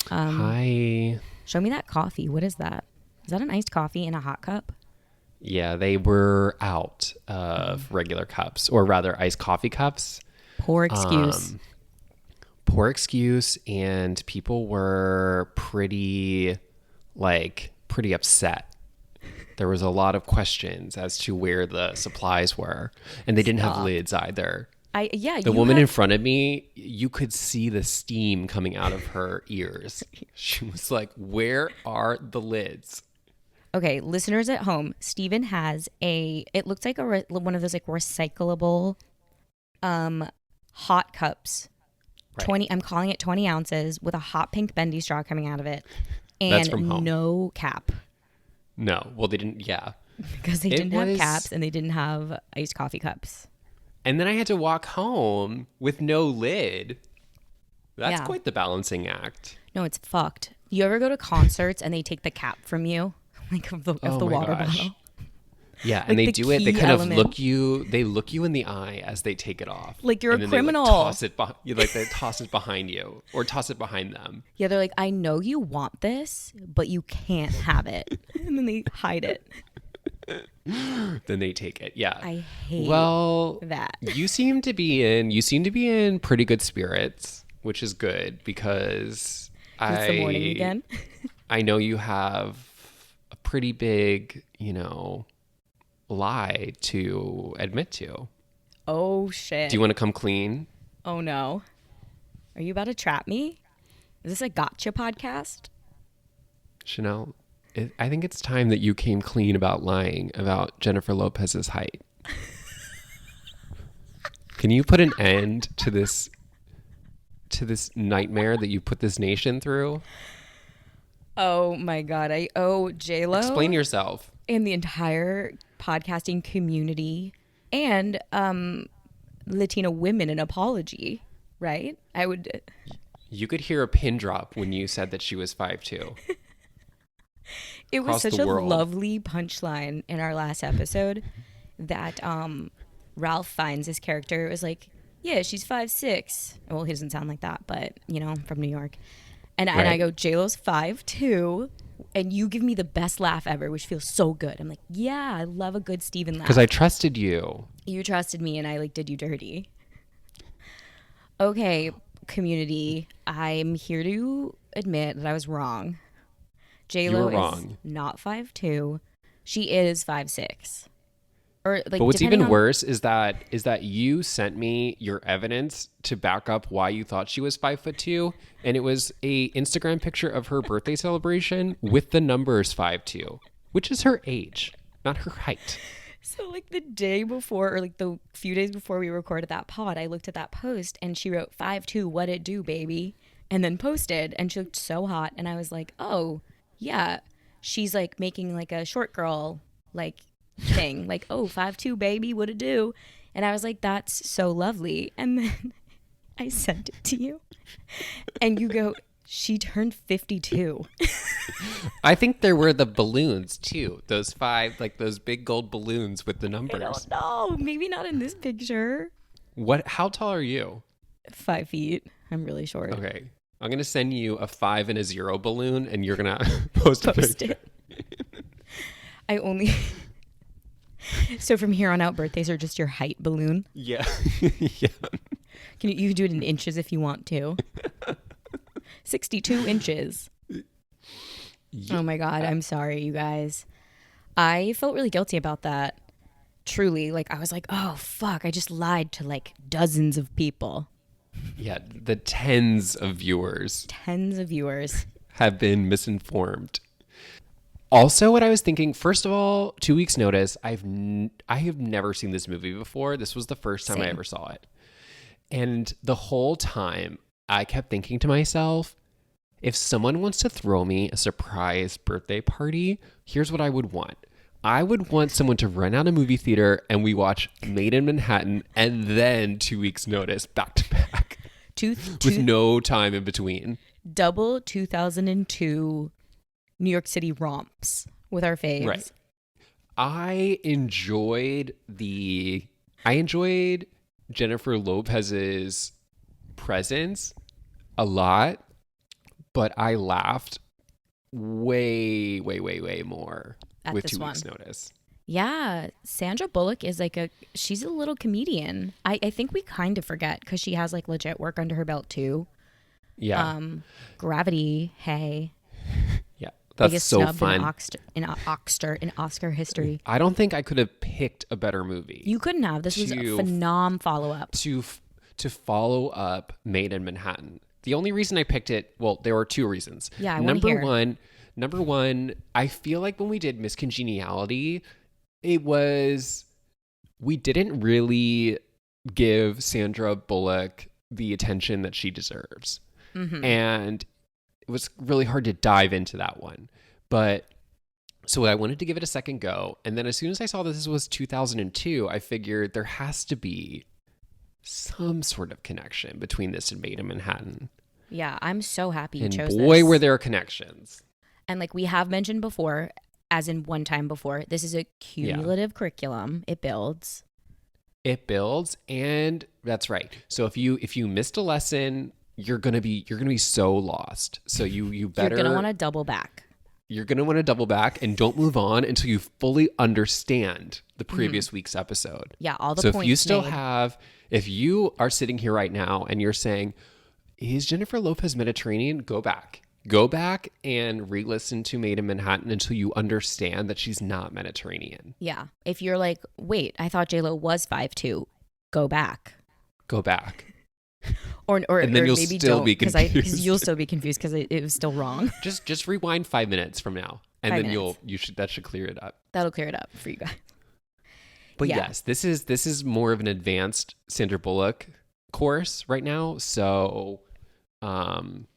Hi. Show me that coffee. What is that? Is that an iced coffee in a hot cup? Yeah, they were out of regular cups, or rather iced coffee cups. Poor excuse. Um, Poor excuse, and people were pretty upset. There was a lot of questions as to where the supplies were, and they didn't have Stop. lids either. Yeah, The you woman in have. front of me, you could see the steam coming out of her ears. She was like, "Where are the lids?" Okay, listeners at home, Steven has it looks like one of those like recyclable um hot cups. Right. 20, I'm calling it 20 ounces with a hot pink bendy straw coming out of it That's and from home. no cap No, well, they didn't. Yeah, because they it didn't have was. caps and they didn't have iced coffee cups. And then I had to walk home with no lid. That's Yeah. quite the balancing act. No, it's fucked. You ever go to concerts and they take the cap from you? Like of Oh the my water gosh. bottle? Yeah, and Like they the do it. They key kind of element. they look you in the eye as they take it off. Like you're a And then they like criminal. toss it like they toss it behind you or toss it behind them. Yeah, they're like, I know you want this, but you can't have it. And then they hide it. Then they take it. Yeah. I hate Well, that. you seem to be in pretty good spirits, which is good because It's the morning I again. I know you have a pretty big, lie to admit to. Oh Do shit. you want to come clean? Oh no. Are you about to trap me? Is this a gotcha podcast? Chanel, I think it's time that you came clean about lying about Jennifer Lopez's height. Can you put an end to this nightmare that you put this nation through? Oh my god. I owe Explain J-Lo yourself. and the entire podcasting community and Latino women an apology, right? I would. You could hear a pin drop when you said that she was 5'2". It was Across the such a world. lovely punchline in our last episode that Ralph finds his character. It was like, yeah, she's 5'6". Well, he doesn't sound like that, but I'm from New York. And I Right. go, J-Lo's 5'2", and you give me the best laugh ever, which feels so good. I'm like, yeah, I love a good Steven Because I laugh. trusted you. You trusted me, and I like did you dirty. Okay, community, I'm here to admit that I was wrong. You J-Lo were is wrong. not 5'2". She is 5'6". Or But like what's depending even on. worse is that you sent me your evidence to back up why you thought she was 5'2", and it was a Instagram picture of her birthday celebration with the numbers 5'2", which is her age, not her height. So like the day before, or like the few days before we recorded that pod, I looked at that post and she wrote 5'2", what it do, baby? And then posted, and she looked so hot, and I was like, oh yeah, she's like making like a short girl like thing, like, oh, 5'2", baby, what it do? And I was like, that's so lovely. And then I sent it to you, and you go, she turned 52. I think there were the balloons too. Those five, like those big gold balloons with the I numbers. don't know, maybe not in this picture. What? How tall are you? 5 feet. I'm really short. Okay. I'm going to send you a 5 and a 0 balloon, and you're going to post a Post picture. it. I only. So from here on out, birthdays are just your height balloon. Yeah. Yeah. You can do it in inches if you want to. 62 inches. Yeah. Oh my God. I'm sorry, you guys. I felt really guilty about that. Truly. Like, I was like, oh, fuck. I just lied to like dozens of people, Yeah, the tens of viewers tens of viewers. have been misinformed. Also, what I was thinking, first of all, 2 weeks notice, I have never seen this movie before. This was the first time I Same. ever saw it. And the whole time I kept thinking to myself, if someone wants to throw me a surprise birthday party, here's what I would want. I would want someone to rent out a movie theater and we watch Maid in Manhattan and then 2 weeks notice back to back Two, with two, no time in between. double 2002 New York City romps with our faves. Right. I enjoyed Jennifer Lopez's presence a lot, but I laughed way more At with this 2 weeks one. notice. Yeah, Sandra Bullock is like she's a little comedian. I think we kind of forget because she has like legit work under her belt too. Yeah. Gravity, hey, Yeah. That's biggest so snub fun. in Oscar history. I don't think I could have picked a better movie You couldn't have. This was a to phenom follow up. to follow up Maid in Manhattan. The only reason I picked it, well, there were 2 reasons. Yeah, I want to hear. Number one, I feel like when we did Miss Congeniality, we didn't really give Sandra Bullock the attention that she deserves. Mm-hmm. And it was really hard to dive into that one. But so I wanted to give it a second go. And then as soon as I saw that this was 2002, I figured there has to be some sort of connection between this and Maid in Manhattan. Yeah, I'm so happy you And chose boy, this. were there connections. And like we have mentioned before, as in one time before, this is a cumulative curriculum. It builds. And that's right. So if you missed a lesson, you're gonna be so lost. So you better You're gonna want to double back. You're gonna want to double back and don't move on until you fully understand the previous week's episode. Yeah, all the so points if you still made. if you are sitting here right now and you're saying, is Jennifer Lopez Mediterranean? Go back and re-listen to Maid in Manhattan until you understand that she's not Mediterranean. Yeah. If you're like, wait, I thought JLo was 5'2", go back. Or And then you'll maybe still don't, be because confused. you'll still be confused because it was still wrong. Just rewind 5 minutes from now, and 5 then minutes. that should clear it up. That'll clear it up for you guys. But Yeah. yes, this is more of an advanced Sandra Bullock course right now. So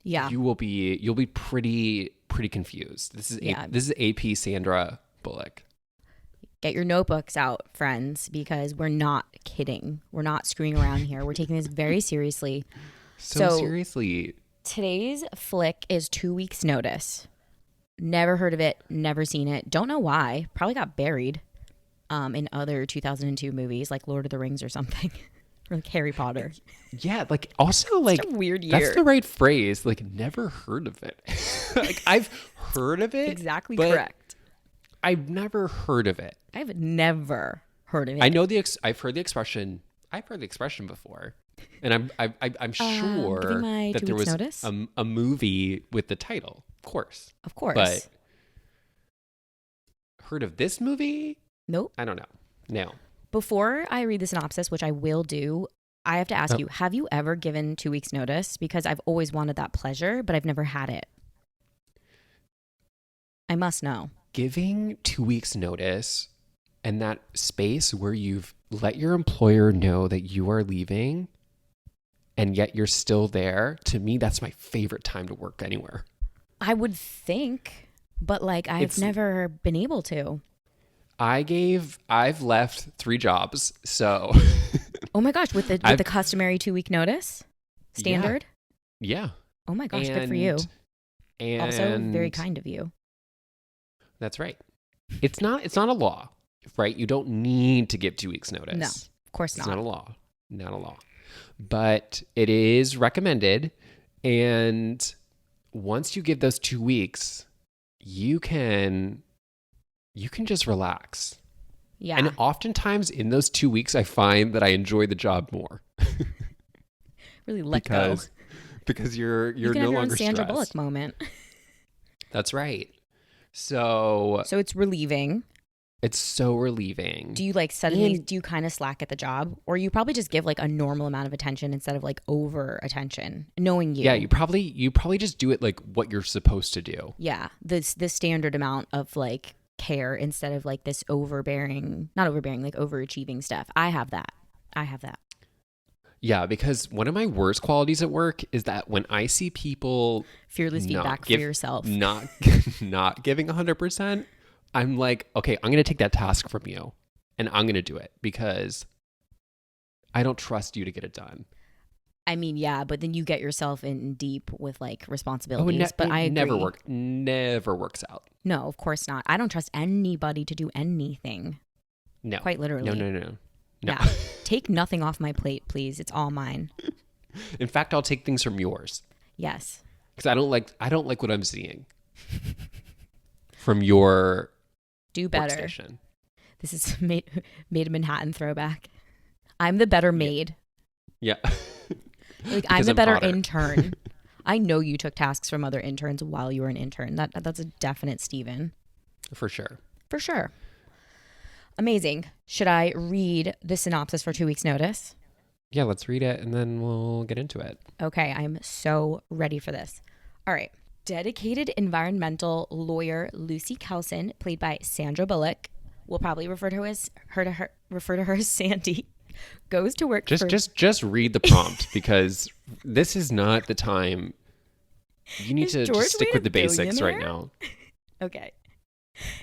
Yeah. you'll be pretty confused. This is AP Sandra Bullock. Get your notebooks out, friends, because we're not kidding. We're not screwing around here. We're taking this very seriously. So seriously. Today's flick is 2 weeks notice. Never heard of it, never seen it. Don't know why. Probably got buried in other 2002 movies like Lord of the Rings or something. Or like Harry Potter. Yeah, like also like Such a weird year. That's the right phrase. Like never heard of it. Like I've heard of it. Exactly but correct. I've never heard of it. I've never heard of it. I know I've heard the expression. I've heard the expression before, and I'm sure giving my that 2 there weeks was notice? a movie with the title, of course. But heard of this movie? Nope. I don't know. No. Before I read the synopsis, which I will do, I have to ask you, have you ever given 2 weeks notice? Because I've always wanted that pleasure, but I've never had it. I must know. Giving 2 weeks notice and that space where you've let your employer know that you are leaving and yet you're still there, to me, that's my favorite time to work anywhere. I would think, but like I've never been able to. I've left 3 jobs, so. Oh my gosh, with the customary 2 week notice standard? Yeah. Oh my gosh, good for you. And also very kind of you. That's right. It's not a law, right? You don't need to give 2 weeks notice. No, of course not. It's not a law. Not a law. But it is recommended, and once you give those 2 weeks, you can just relax. Yeah. And oftentimes in those 2 weeks, I find that I enjoy the job more. Really let go. Because you're You can no have your longer own Sandra stressed. Bullock moment. That's right. So it's relieving. it's so relieving. Do you like suddenly do you kind of slack at the job, or you probably just give like a normal amount of attention instead of like over attention, knowing you? Yeah, you probably just do it like what you're supposed to do. Yeah, this standard amount of like care instead of like this not overbearing, like overachieving stuff. I have that. Yeah, because one of my worst qualities at work is that when I see people Fearless feedback for yourself. not giving 100%, I'm like, okay, I'm going to take that task from you and I'm going to do it because I don't trust you to get it done. I mean, yeah, but then you get yourself in deep with like responsibilities. But I agree. Never works out. No, of course not. I don't trust anybody to do anything. No. Quite literally. No. Yeah. Take nothing off my plate, please. It's all mine. In fact, I'll take things from yours. Yes. because I don't like what I'm seeing from your Do better. workstation. This is made in Manhattan throwback. I'm the better maid. Yeah. Like, I'm Because the I'm better hotter. intern. I know you took tasks from other interns while you were an intern. That's a definite Steven. For sure. For sure. Amazing. Should I read the synopsis for 2 weeks' notice? Yeah, let's read it and then we'll get into it. Okay, I'm so ready for this. All right. Dedicated environmental lawyer Lucy Kelson, played by Sandra Bullock, we'll probably refer to her as Sandy, goes to work Just read the prompt because this is not the time. You need Is to George just stick Wade with a the basics right billionaire? now. Okay.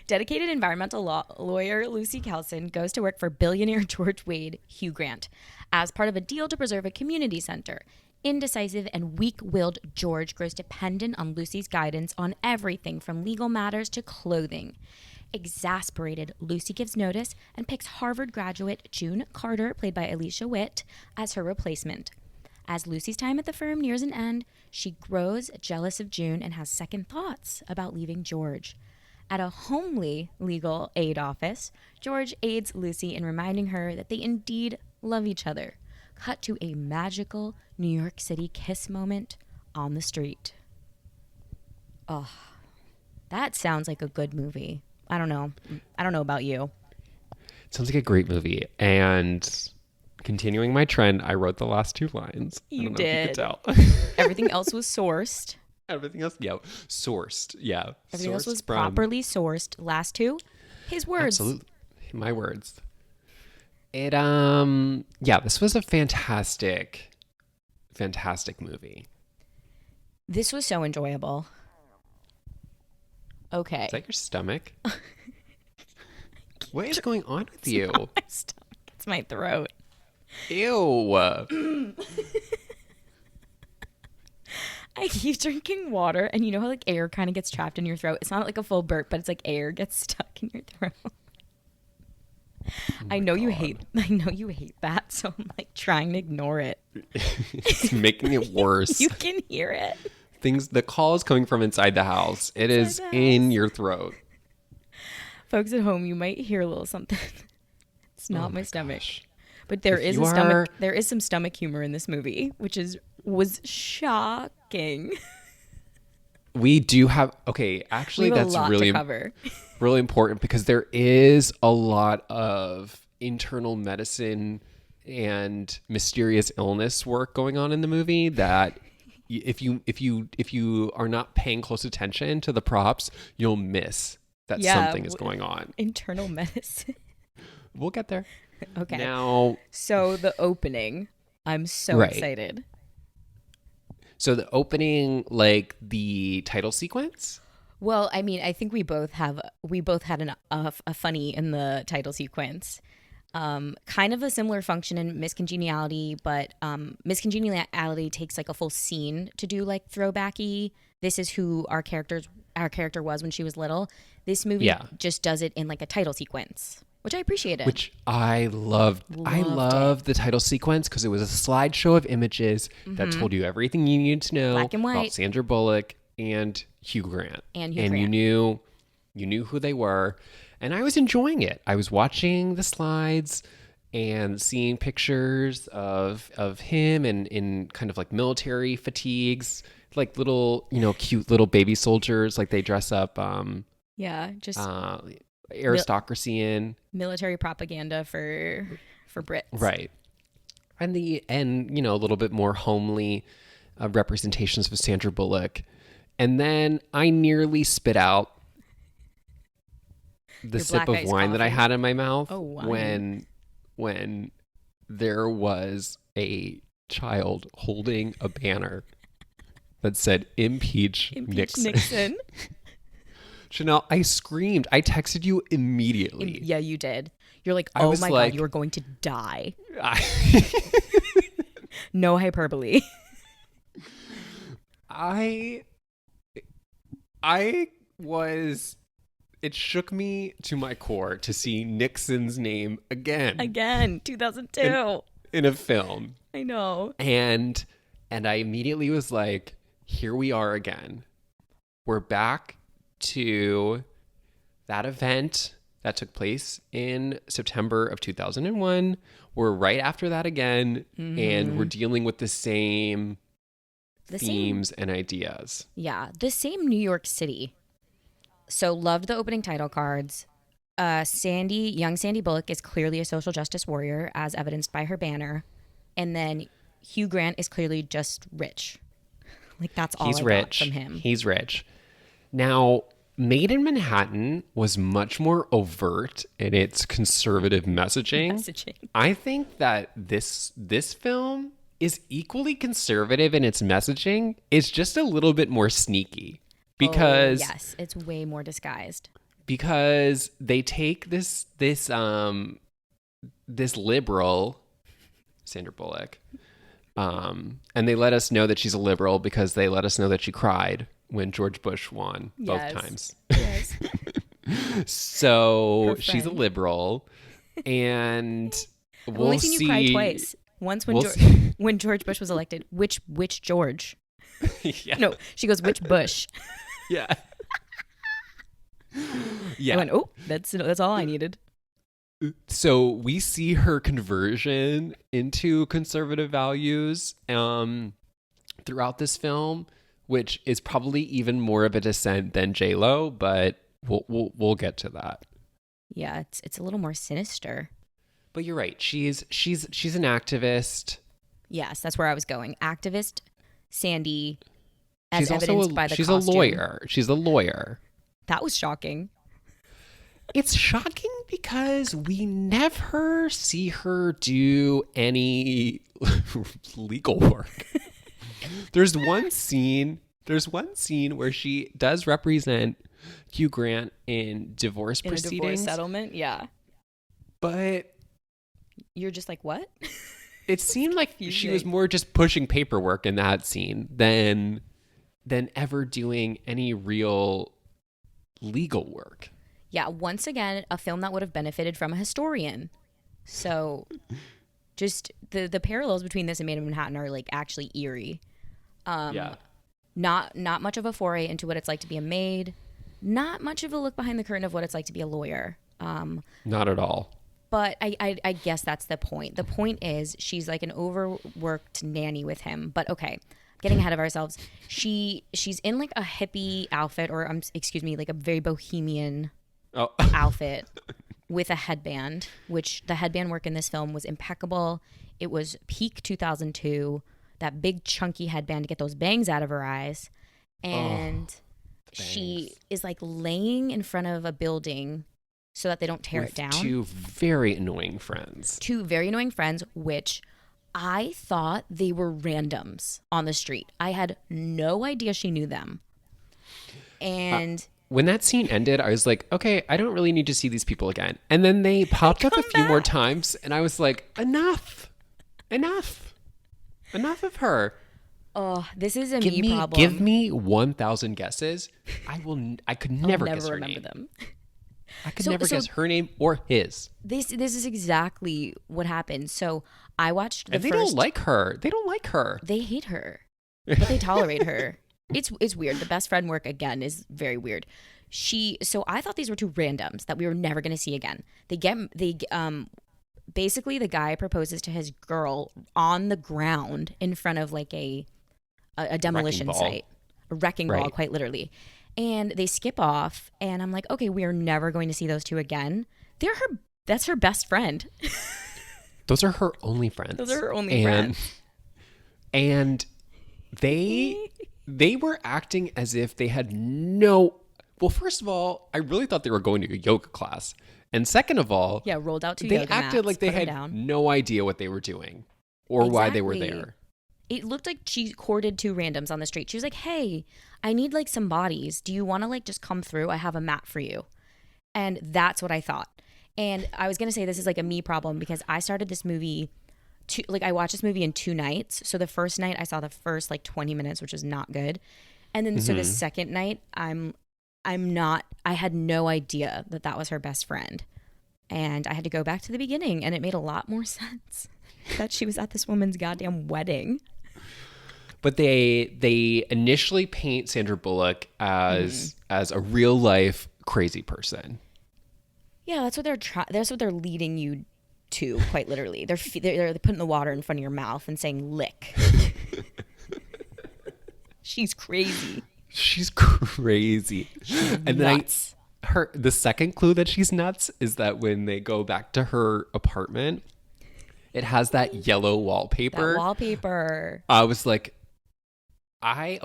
Dedicated environmental lawyer Lucy Kelson goes to work for billionaire George Wade, Hugh Grant, as part of a deal to preserve a community center. Indecisive and weak-willed George grows dependent on Lucy's guidance on everything from legal matters to clothing. Exasperated, Lucy gives notice and picks Harvard graduate June Carter, played by Alicia Witt, as her replacement. As Lucy's time at the firm nears an end, she grows jealous of June and has second thoughts about leaving George. At a homely legal aid office, George aids Lucy in reminding her that they indeed love each other. Cut to a magical New York City kiss moment on the street. Oh, that sounds like a good movie. I don't know. I don't know about you. Sounds like a great movie. And continuing my trend, I wrote the last 2 lines. I You don't know if you could did. tell. Everything else was sourced. Everything else, yeah, sourced. Yeah. Everything else Sourced was from- properly sourced. Last 2, his words. Absolutely. My words. Yeah, this was a fantastic movie. This was so enjoyable. Okay. Is that your stomach? What is going on with you? My stomach. It's my throat. Ew. I keep drinking water, and you know how like air kind of gets trapped in your throat? It's not like a full burp, but it's like air gets stuck in your throat. I know you hate that, so I'm like trying to ignore it. It's making it worse. You can hear it. The call is coming from inside the house. It is Inside the in house. your throat. Folks at home, you might hear a little something. It's not my stomach. Gosh. But there If is you a stomach are- there is some stomach humor in this movie, which was shocking. We do have actually We have a that's lot really to cover. really important because there is a lot of internal medicine and mysterious illness work going on in the movie that if you are not paying close attention to the props, you'll miss that something is going on. Internal medicine. We'll get there. Okay. Now, So the opening, I'm so Right. excited. so the opening, like the title sequence. Well, I mean, I think we both had a funny in the title sequence. Kind of a similar function in Miss Congeniality, but Miss Congeniality takes like a full scene to do like throwbacky. This is who our character was when she was little. This movie Yeah. just does it in like a title sequence, which I appreciated. Which I loved. I loved the title sequence because it was a slideshow of images that told you everything you needed to know Black and white. about Sandra Bullock and Hugh Grant. And Hugh Grant. you knew who they were. And I was enjoying it. I was watching the slides and seeing pictures of him in kind of like military fatigues, like little, cute little baby soldiers, like they dress up yeah, just aristocracy in. military propaganda for Brits. Right. And a little bit more homely representations of Sandra Bullock. And then I nearly spit out the Your sip black of ice wine that I coffee. had in my mouth Oh, wine. when there was a child holding a banner that said impeach Impeach Nixon. Nixon. Chanel, I screamed. I texted you immediately. Yeah, you did. You're like, I oh was my like- God, you are going to die. I, No hyperbole. I was, it shook me to my core to see Nixon's name again Again, 2002. in a film. I know. And I immediately was like, here we are again. We're back to that event that took place in September of 2001. We're right after that again, and we're dealing with the same themes and ideas. Yeah, the same New York City. So loved the opening title cards. Young Sandy Bullock is clearly a social justice warrior, as evidenced by her banner. And then Hugh Grant is clearly just rich. Like, that's all I got from him. He's rich. Now, Maid in Manhattan was much more overt in its conservative messaging. I think that this film is equally conservative in its messaging. It's just a little bit more sneaky because yes, it's way more disguised. Because they take this liberal, Sandra Bullock, and they let us know that she's a liberal because they let us know that she cried when George Bush won both times. Yes. So she's a liberal, and I've only seen you cry twice. Once when George Bush was elected. Which George? Yeah. No, she goes, which Bush? Yeah. Yeah. I went, oh, that's all I needed. So we see her conversion into conservative values throughout this film, which is probably even more of a descent than J-Lo, but we'll get to that. Yeah, it's a little more sinister. But you're right. She's an activist. Yes, that's where I was going. Activist Sandy, as she's evidenced by the she's costume. a lawyer. She's a lawyer. That was shocking. It's shocking because we never see her do any legal work. There's one scene where she does represent Hugh Grant in divorce proceedings. A divorce settlement, yeah. But you're just like, what? It seemed like she was more just pushing paperwork in that scene than ever doing any real legal work. Yeah, once again, a film that would have benefited from a historian. So just the parallels between this and Maid in Manhattan are like actually eerie. Not much of a foray into what it's like to be a maid. Not much of a look behind the curtain of what it's like to be a lawyer. Not at all. But I guess that's the point. The point is she's like an overworked nanny with him. But okay, getting ahead of ourselves. She's in like a hippie outfit, or like a very bohemian outfit with a headband, which the headband work in this film was impeccable. It was peak 2002. That big chunky headband to get those bangs out of her eyes. And she is like laying in front of a building so that they don't tear it down. Two very annoying friends, which I thought they were randoms on the street. I had no idea she knew them. And when that scene ended, I was like, okay, I don't really need to see these people again. And then they popped up a few more times, and I was like, enough of her. Oh, this is a me problem. Give me 1,000 guesses. I could never guess her name. Them. I could never guess her name or his. This is exactly what happened. So I watched and they don't like her. They hate her, but they tolerate her. It's weird. The best friend work again is very weird. So I thought these were two randoms that we were never going to see again. Basically the guy proposes to his girl on the ground in front of like a demolition site, a wrecking ball, quite literally. And they skip off, and I'm like, okay, we are never going to see those two again. That's her best friend. Those are her only friends. And they were acting as if they had well, first of all, I really thought they were going to a yoga class. And second of all, rolled out two they yoga acted mats, like they had no idea what they were doing or why they were there. It looked like she courted two randoms on the street. She was like, hey, I need like some bodies. Do you want to like just come through? I have a mat for you. And that's what I thought. And I was going to say this is like a me problem because I started this movie I watched this movie in 2 nights. So the first night I saw the first like 20 minutes, which was not good. And then so the second night I had no idea that was her best friend. And I had to go back to the beginning, and it made a lot more sense that she was at this woman's goddamn wedding. But they initially paint Sandra Bullock as a real life crazy person. Yeah, that's what that's what they're leading you to, quite literally. They're putting the water in front of your mouth and saying lick. She's crazy. She's crazy. And Nuts. then the second clue that she's nuts is that when they go back to her apartment, it has that yellow wallpaper. That wallpaper. I was like, I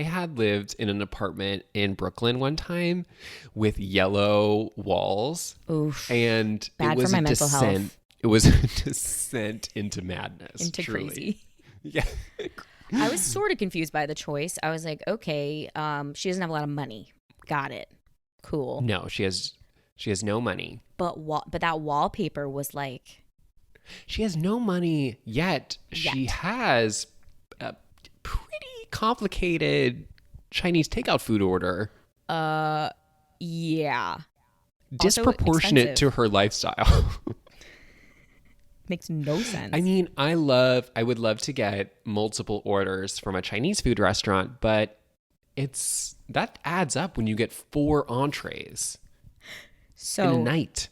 had lived in an apartment in Brooklyn one time with yellow walls. Oof. And Bad it was for my a mental descent. health. It was a descent into madness. Into truly. crazy. Yeah. I was sort of confused by the choice. I was like, okay, she doesn't have a lot of money. Got it. Cool. No, she has no money. But that wallpaper was like, she has no money yet. She has a pretty complicated Chinese takeout food order. yeah. Disproportionate to her lifestyle. Makes no sense. I mean, I would love to get multiple orders from a Chinese food restaurant, but that adds up when you get 4 entrees in a night.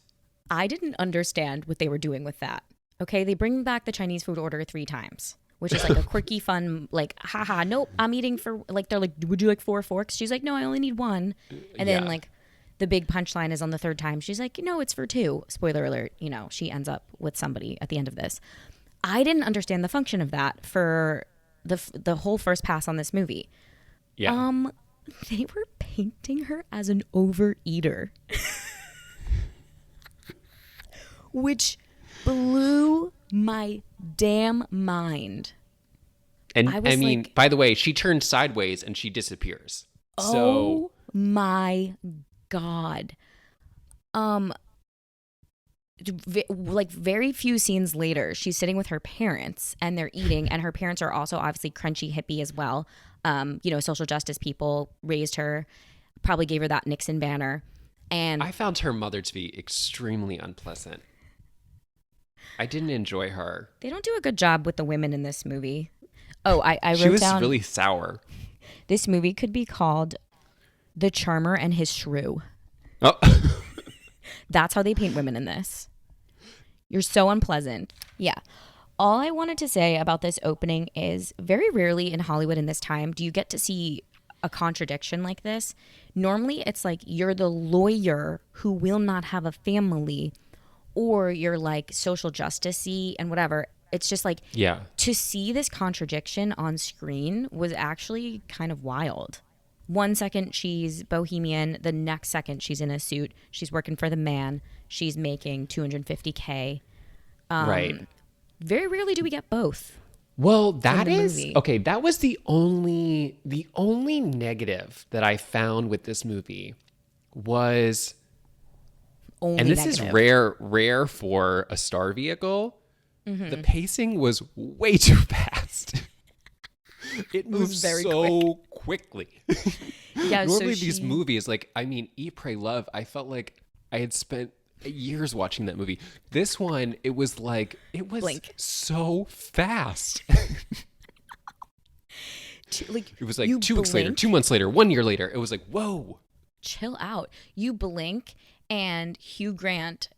I didn't understand what they were doing with that. Okay, they bring back the Chinese food order 3 times, which is like a quirky, fun, like, haha, nope, I'm eating for, like, they're like, would you like 4 forks? She's like, no, I only need 1. And then, like, the big punchline is on the 3rd time. She's like, no, it's for 2. Spoiler alert, she ends up with somebody at the end of this. I didn't understand the function of that for the whole first pass on this movie. Yeah. They were painting her as an overeater. Which blew my damn mind. And I mean, by the way, she turns sideways and she disappears. Oh my God. Like very few scenes later, she's sitting with her parents and they're eating, and her parents are also obviously crunchy hippie as well. Social justice people raised her, probably gave her that Nixon banner. And I found her mother to be extremely unpleasant. I didn't enjoy her. They don't do a good job with the women in this movie. Oh, I wrote down. She was really sour. This movie could be called The Charmer and His Shrew. Oh. That's how they paint women in this. You're so unpleasant. Yeah. All I wanted to say about this opening is very rarely in Hollywood in this time do you get to see a contradiction like this. Normally it's like you're the lawyer who will not have a family, or you're like social justice-y and whatever. It's just like, yeah, to see this contradiction on screen was actually kind of wild. One second she's bohemian, the next second she's in a suit. She's working for the man. She's making $250K. Right. Very rarely do we get both. Well, that was the only negative that I found with this movie was, only and this negative. is rare for a star vehicle. Mm-hmm. The pacing was way too fast. It moves very so quickly. Yeah, normally these movies, like, I mean, Eat, Pray, Love, I felt like I had spent years watching that movie. This one, it was Blink. so fast. It was like 2 weeks later, 2 months later, 1 year later. It was like, whoa. Chill out. You blink, and Hugh Grant,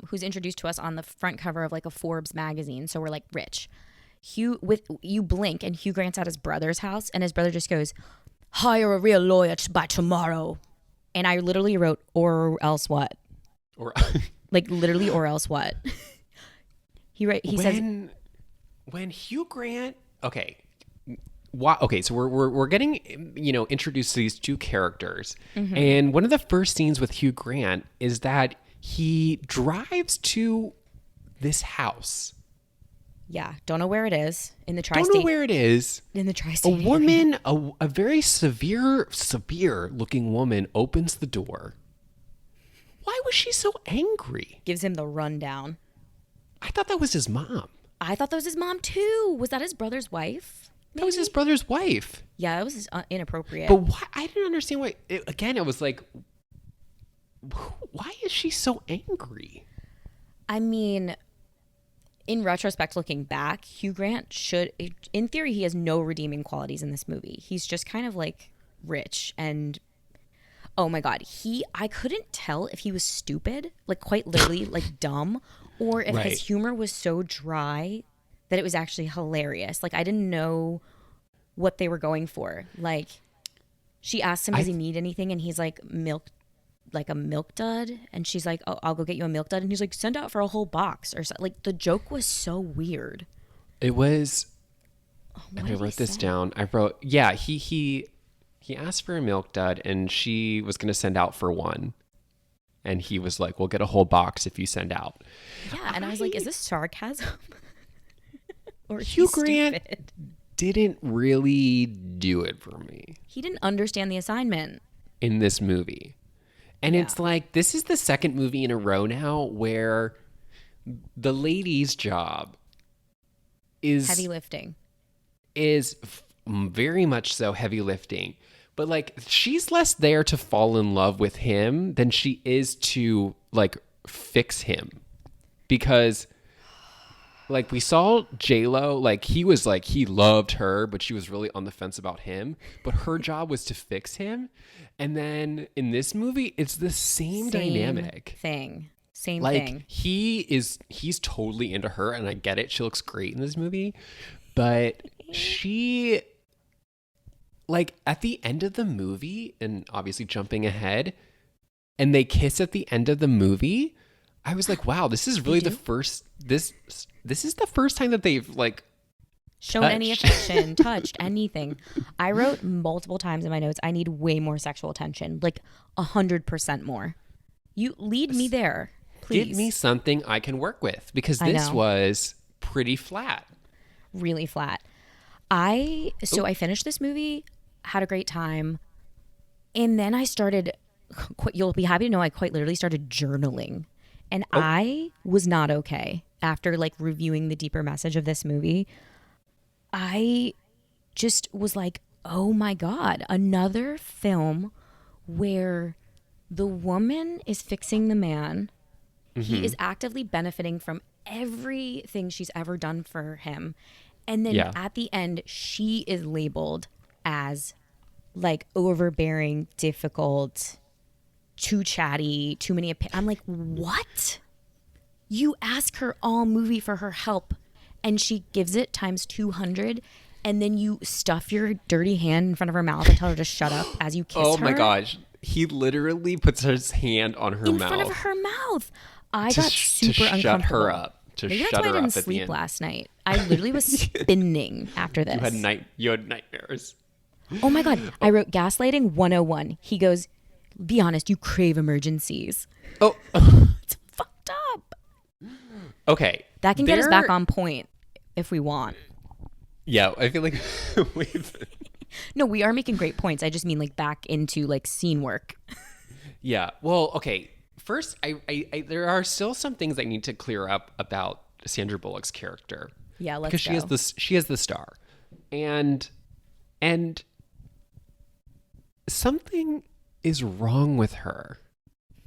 who's introduced to us on the front cover of like a Forbes magazine, so we're like rich. You blink, and Hugh Grant's at his brother's house, and his brother just goes, hire a real lawyer by tomorrow. And I literally wrote, or else what? Or like literally, or else what? He says when Hugh Grant, okay. Okay, so we're getting introduced to these 2 characters, mm-hmm. and one of the first scenes with Hugh Grant is that he drives to this house. Yeah, don't know where it is in the tri-state. Don't know where it is in the tri-state. A woman, a very severe looking woman, opens the door. Why was she so angry? Gives him the rundown. I thought that was his mom. I thought that was his mom too. Was that his brother's wife? Maybe? That was his brother's wife. Yeah, that was inappropriate. But why? I didn't understand why. Again, I was like, why is she so angry? I mean, in retrospect, looking back, Hugh Grant should, in theory, he has no redeeming qualities in this movie. He's just kind of like rich and, oh my God, I couldn't tell if he was stupid, like quite literally, like dumb, or if Right. his humor was so dry that it was actually hilarious. Like, I didn't know what they were going for. Like, she asked him, does he need anything? And he's like, like a milk dud. And she's like, oh, I'll go get you a milk dud. And he's like, send out for a whole box or something. Like, the joke was so weird. It was, What and I did he wrote this say? down. I wrote, yeah, he asked for a milk dud and she was going to send out for one. And he was like, we'll get a whole box if you send out. Yeah. And I was like, is this sarcasm? Or is Hugh he Grant stupid? didn't really do it for me He didn't understand the assignment. in this movie. And Yeah. it's like, this is the second movie in a row now where the lady's job Heavy lifting. is very much so heavy lifting. But like, she's less there to fall in love with him than she is to like fix him. Because like we saw J-Lo, like he loved her, but she was really on the fence about him. But her job was to fix him. And then in this movie, it's the same dynamic. Same Like thing. he's totally into her, and I get it. She looks great in this movie. But she, like at the end of the movie, and obviously jumping ahead, and they kiss at the end of the movie, I was like, wow, this is really the first this is the first time that they've like Shown any touched. affection, touched anything. I wrote multiple times in my notes, I need way more sexual attention, like 100% more. You lead me there, please. Give me something I can work with, because I this know. was pretty flat. Really flat. I finished this movie, had a great time, and then I started. You'll be happy to know I quite literally started journaling, and I was not okay after like reviewing the deeper message of this movie. I just was like, oh my God, another film where the woman is fixing the man. He is actively benefiting from everything she's ever done for him. And then at the end, she is labeled as like overbearing, difficult, too chatty, too many. I'm like, what? You ask her all movie for her help and she gives it times 200. And then you stuff your dirty hand in front of her mouth and tell her to shut up as you kiss her. Oh my gosh. He literally puts his hand on her in mouth. front of her mouth. I to got super shut uncomfortable. her up. To Maybe shut that's why I her didn't up at the sleep end. last night. I literally was spinning after this. You had nightmares. Oh my God. I wrote gaslighting 101. He goes, be honest, you crave emergencies. Oh, It's fucked up. okay. That can get us back on point if we want. Yeah, I feel like we've. No, we are making great points. I just mean like back into like scene work. Yeah. Well, okay. First, I there are still some things I need to clear up about Sandra Bullock's character. Yeah, let's because go. she is the star, and something is wrong with her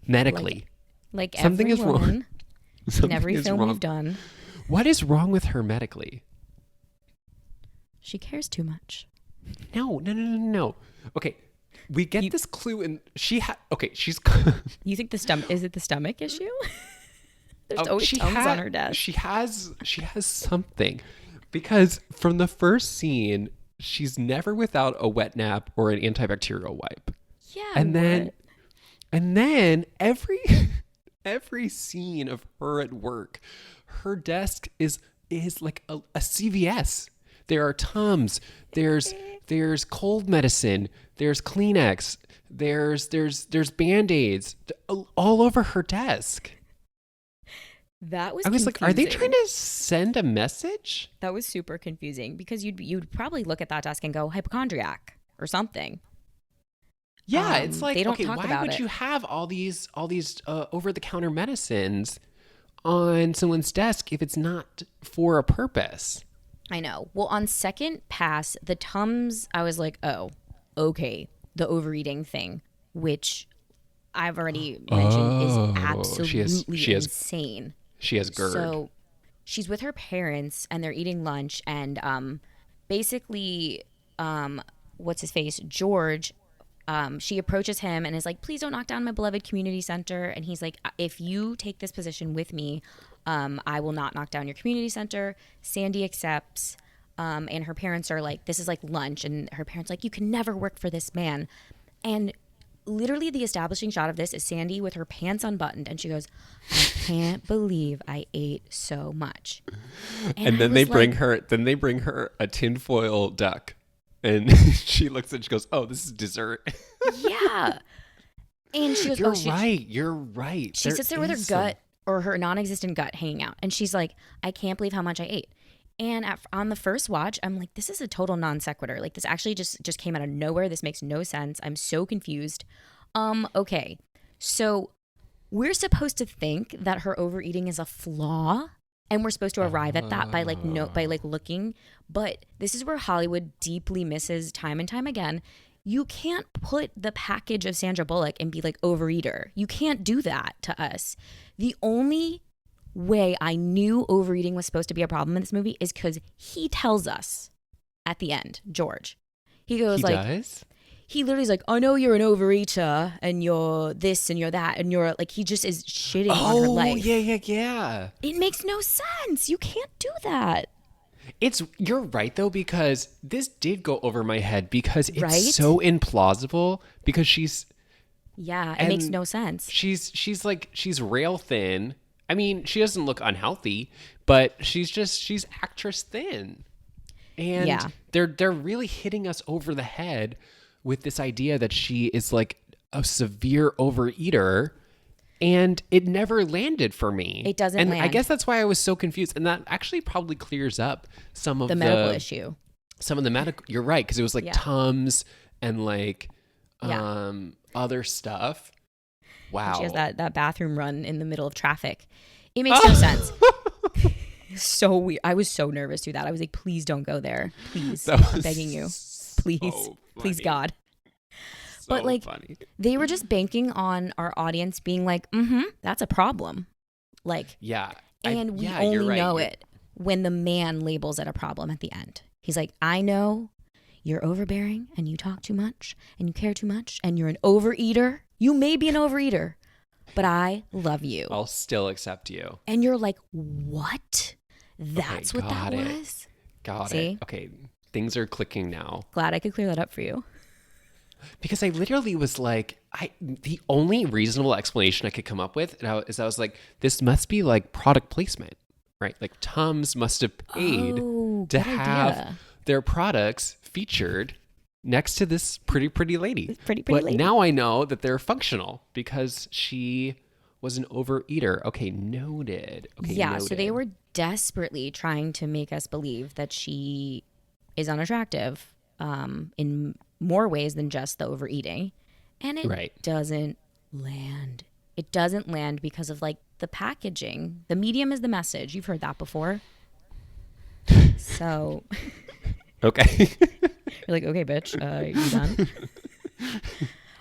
medically. Like something every is wrong. woman in Something every is film wrong. we've done, What is wrong with her medically? she cares too much. No. Okay, we get this clue, and she's. You think is it the stomach issue? There's Oh, always Tums on her desk. She has something, because from the first scene, she's never without a wet nap or an antibacterial wipe. Yeah. And then every scene of her at work, her desk is like a CVS. There are Tums. There's cold medicine. There's Kleenex. There's Band-Aids all over her desk. That was I was like, are they trying to send a message? That was super confusing because you'd probably look at that desk and go hypochondriac or something. Yeah, it's like, they don't okay, talk why about would it. you have all these over-the-counter medicines on someone's desk if it's not for a purpose? I know. Well, on second pass, the Tums, I was like, oh, okay, the overeating thing, which I've already mentioned is absolutely insane. She has GERD. So she's with her parents and they're eating lunch, and basically, what's his face, George, she approaches him and is like, please don't knock down my beloved community center. And he's like, if you take this position with me, I will not knock down your community center. Sandy accepts. And her parents are like, this is like lunch. And her parents like, you can never work for this man. And literally the establishing shot of this is Sandy with her pants unbuttoned. And she goes, I can't believe I ate so much. And then they bring her a tinfoil duck. And she looks and she goes, oh, this is dessert. Yeah. And she goes, You're right. She sits there with her gut or her non-existent gut hanging out. And she's like, I can't believe how much I ate. And on the first watch, I'm like, this is a total non sequitur. Like, this actually just came out of nowhere. This makes no sense. I'm so confused. Okay. So we're supposed to think that her overeating is a flaw, and we're supposed to arrive at that by looking. But this is where Hollywood deeply misses time and time again. You can't put the package of Sandra Bullock and be like overeater. You can't do that to us. The only way I knew overeating was supposed to be a problem in this movie is because he tells us at the end, George. He goes he literally is like, I know you're an overeater and you're this and you're that and you're like, he just is shitting on her life. Oh, yeah. It makes no sense. You can't do that. You're right though, because this did go over my head because it's so implausible because it makes no sense. She's rail thin. I mean, she doesn't look unhealthy, but she's actress thin. And they're really hitting us over the head with this idea that she is like a severe overeater, and it never landed for me. It doesn't land. I guess that's why I was so confused. And that actually probably clears up some of the medical issue. Some of the medical, you're right, because it was like Tums and like other stuff. Wow. She has that bathroom run in the middle of traffic. It makes no sense. So weird. I was so nervous to that. I was like, please don't go there. Please. I'm begging you. Please. Please, God. But like, they were just banking on our audience being like, that's a problem. Like, and we only know it when the man labels it a problem at the end. He's like, I know you're overbearing and you talk too much and you care too much and you're an overeater. You may be an overeater, but I love you. I'll still accept you. And you're like, what? That's what that was? Got it. Okay. Things are clicking now. Glad I could clear that up for you. Because I literally was like, the only reasonable explanation I could come up with is I was like, this must be like product placement, right? Like Tums must have paid to have their products featured next to this pretty lady. Pretty lady. But now I know that they're functional because she was an overeater. Okay, noted. So they were desperately trying to make us believe that she is unattractive in more ways than just the overeating. And it doesn't land. It doesn't land because of like the packaging. The medium is the message. You've heard that before. So. Okay. You're like, okay, bitch, you done?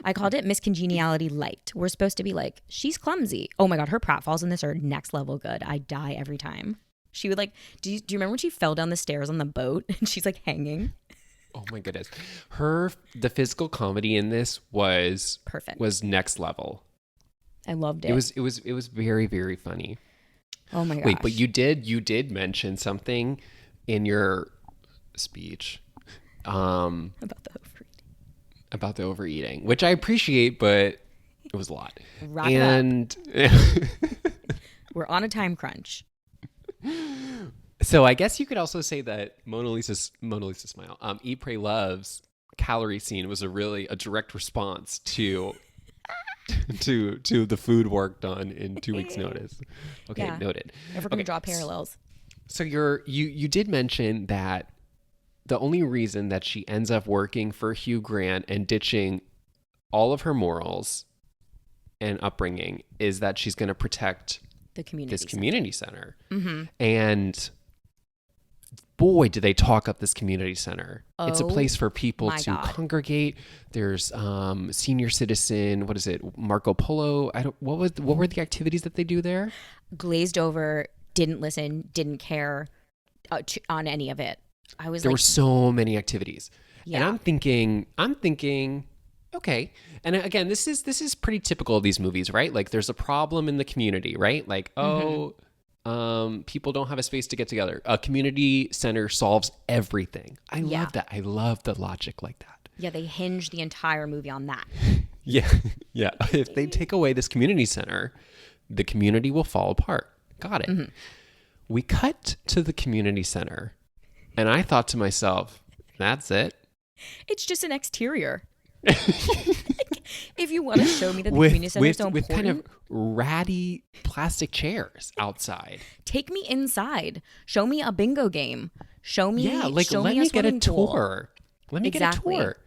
I called it miscongeniality light. We're supposed to be like, she's clumsy. Oh my God, her pratfalls in this are next level good. I die every time. She would like, do you remember when she fell down the stairs on the boat and she's like hanging? Oh my goodness. The physical comedy in this was perfect. Was next level. I loved it. It was very, very funny. Oh my gosh. Wait, but you did mention something in your speech about the overeating, which I appreciate, but it was a lot. Wrap it up. We're on a time crunch. So I guess you could also say that Mona Lisa Smile, Eat, Pray, Love's calorie scene was a direct response to the food worked on in 2 weeks' notice. Okay, noted. If we're going to draw parallels. So you did mention that the only reason that she ends up working for Hugh Grant and ditching all of her morals and upbringing is that she's going to protect this community center. Mm-hmm. And boy, do they talk up this community center. It's a place for people to congregate. There's senior citizen, what is it, Marco Polo? What were the activities that they do there? Glazed over didn't listen, didn't care on any of it. I was There like, were so many activities. And yeah. I'm thinking, okay. And again, this is pretty typical of these movies, right? Like there's a problem in the community, right? Like, people don't have a space to get together. A community center solves everything. I Yeah. love that. I love the logic like that. Yeah, they hinge the entire movie on that. Yeah. Yeah. If they take away this community center, the community will fall apart. Got it. We cut to the community center, and I thought to myself, that's it. It's just an exterior. If you want to show me that the community center is so important, with kind of ratty plastic chairs outside. take me inside. Show me a bingo game. Show me. Let me get a tour. Let me get a tour.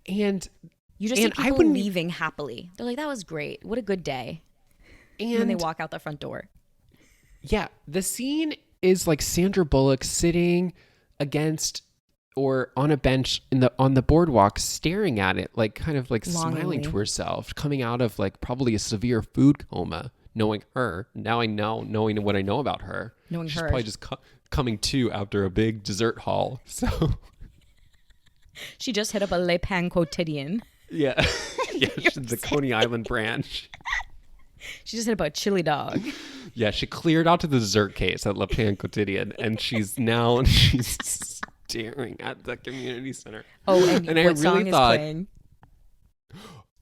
And you just see people leaving happily. They're like, that was great. What a good day. And then they walk out the front door. Yeah, the scene is like Sandra Bullock sitting against or on a bench on the boardwalk, staring at it, like kind of like smiling to herself, coming out of like probably a severe food coma. Knowing her now, knowing what I know about her, she's probably just coming to after a big dessert haul. So she just hit up a Le Pain Quotidien. Yeah, yeah, the Coney Island branch. She just hit up a chili dog. Yeah, she cleared out to the dessert case at Le Pain Quotidien, and she's staring at the community center. Oh, and I what song is playing?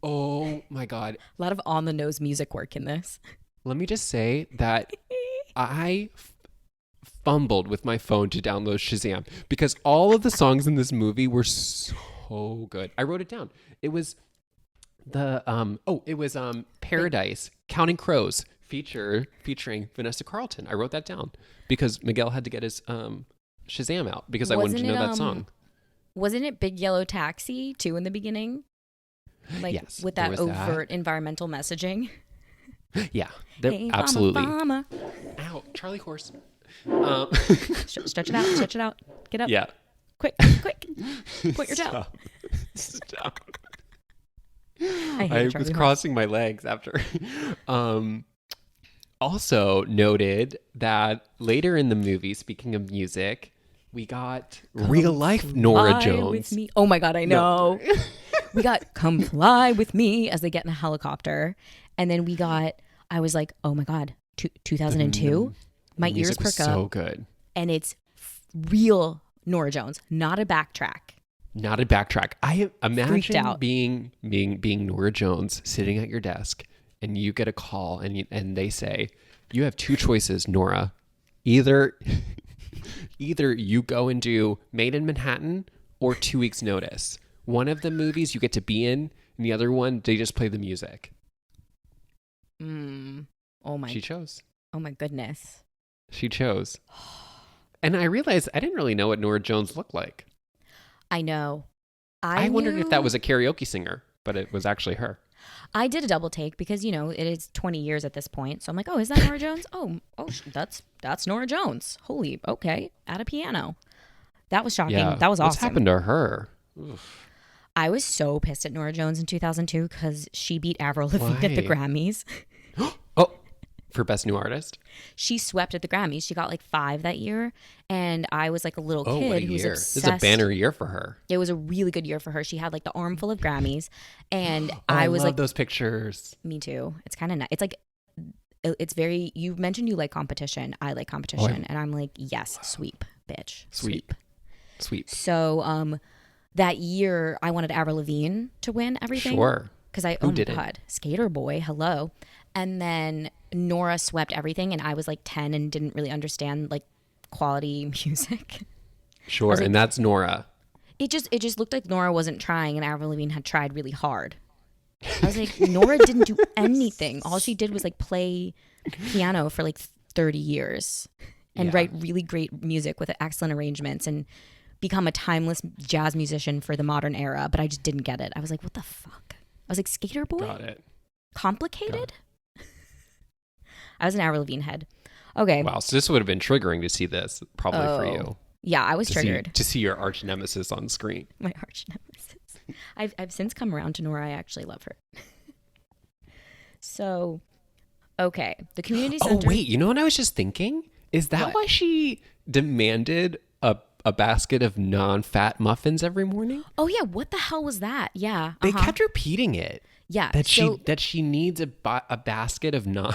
Oh my God. A lot of on-the-nose music work in this. Let me just say that I fumbled with my phone to download Shazam because all of the songs in this movie were so good. I wrote it down. It was Paradise, Counting Crows, featuring Vanessa Carlton. I wrote that down because Miguel had to get his Shazam out because I wanted to know that song. Wasn't it Big Yellow Taxi too in the beginning? Like yes, with that overt environmental messaging. Yeah, hey, absolutely. Mama. Ow, Charlie horse. Stretch it out. Get up. Yeah. Quick. Point your toe. Stop. I was crossing my legs after. Also noted that later in the movie, speaking of music, we got real life Nora Jones. With me. Oh my God, I know. No. We got Come Fly With Me as they get in the helicopter. And then I was like, oh my God, 2002? My ears perk up. So good. And it's real Nora Jones, not a backtrack. Not a backtrack. I imagine out. being Nora Jones sitting at your desk and you get a call and they say, you have two choices, Nora. Either you go and do Maid in Manhattan or 2 weeks notice. One of the movies you get to be in and the other one, they just play the music. She chose. Oh my goodness. She chose. And I realized I didn't really know what Nora Jones looked like. I know. I wondered if that was a karaoke singer, but it was actually her. I did a double take because, it is 20 years at this point. So I'm like, oh, is that Nora Jones? Oh, that's Nora Jones. Holy, okay. At a piano. That was shocking. Yeah. That was awesome. What's happened to her? Oof. I was so pissed at Nora Jones in 2002 because she beat Avril Lavigne at the Grammys. Oh, for Best New Artist? She swept at the Grammys. She got like 5 that year. And I was like a little kid who was obsessed. This is a banner year for her. It was a really good year for her. She had like the armful of Grammys. And I was love like, those pictures. Me too. It's kind of nice. It's like, it's very, you mentioned you like competition. I like competition. And I'm like, yes, sweep, bitch. Sweep. So that year I wanted Avril Lavigne to win everything. Sure. Because my God, Skater Boy, hello. And then Nora swept everything, and I was like 10 and didn't really understand like quality music. Sure, and that's Nora. It just looked like Nora wasn't trying, and Avril Lavigne had tried really hard. I was like, Nora didn't do anything. All she did was like play piano for like 30 years and write really great music with excellent arrangements and become a timeless jazz musician for the modern era. But I just didn't get it. I was like, what the fuck? I was like, Skater Boy? Got it. Complicated? I was an Avril Lavigne head. Okay. Wow. So this would have been triggering to see this probably for you. Yeah, I was triggered. To see your arch nemesis on screen. My arch nemesis. I've since come around to Nora. I actually love her. So, okay. The community center. Oh, wait. You know what I was just thinking? Is that What? why she demanded a basket of non-fat muffins every morning? Oh yeah, what the hell was that? Yeah. They kept repeating it. Yeah. That So she needs a basket of non.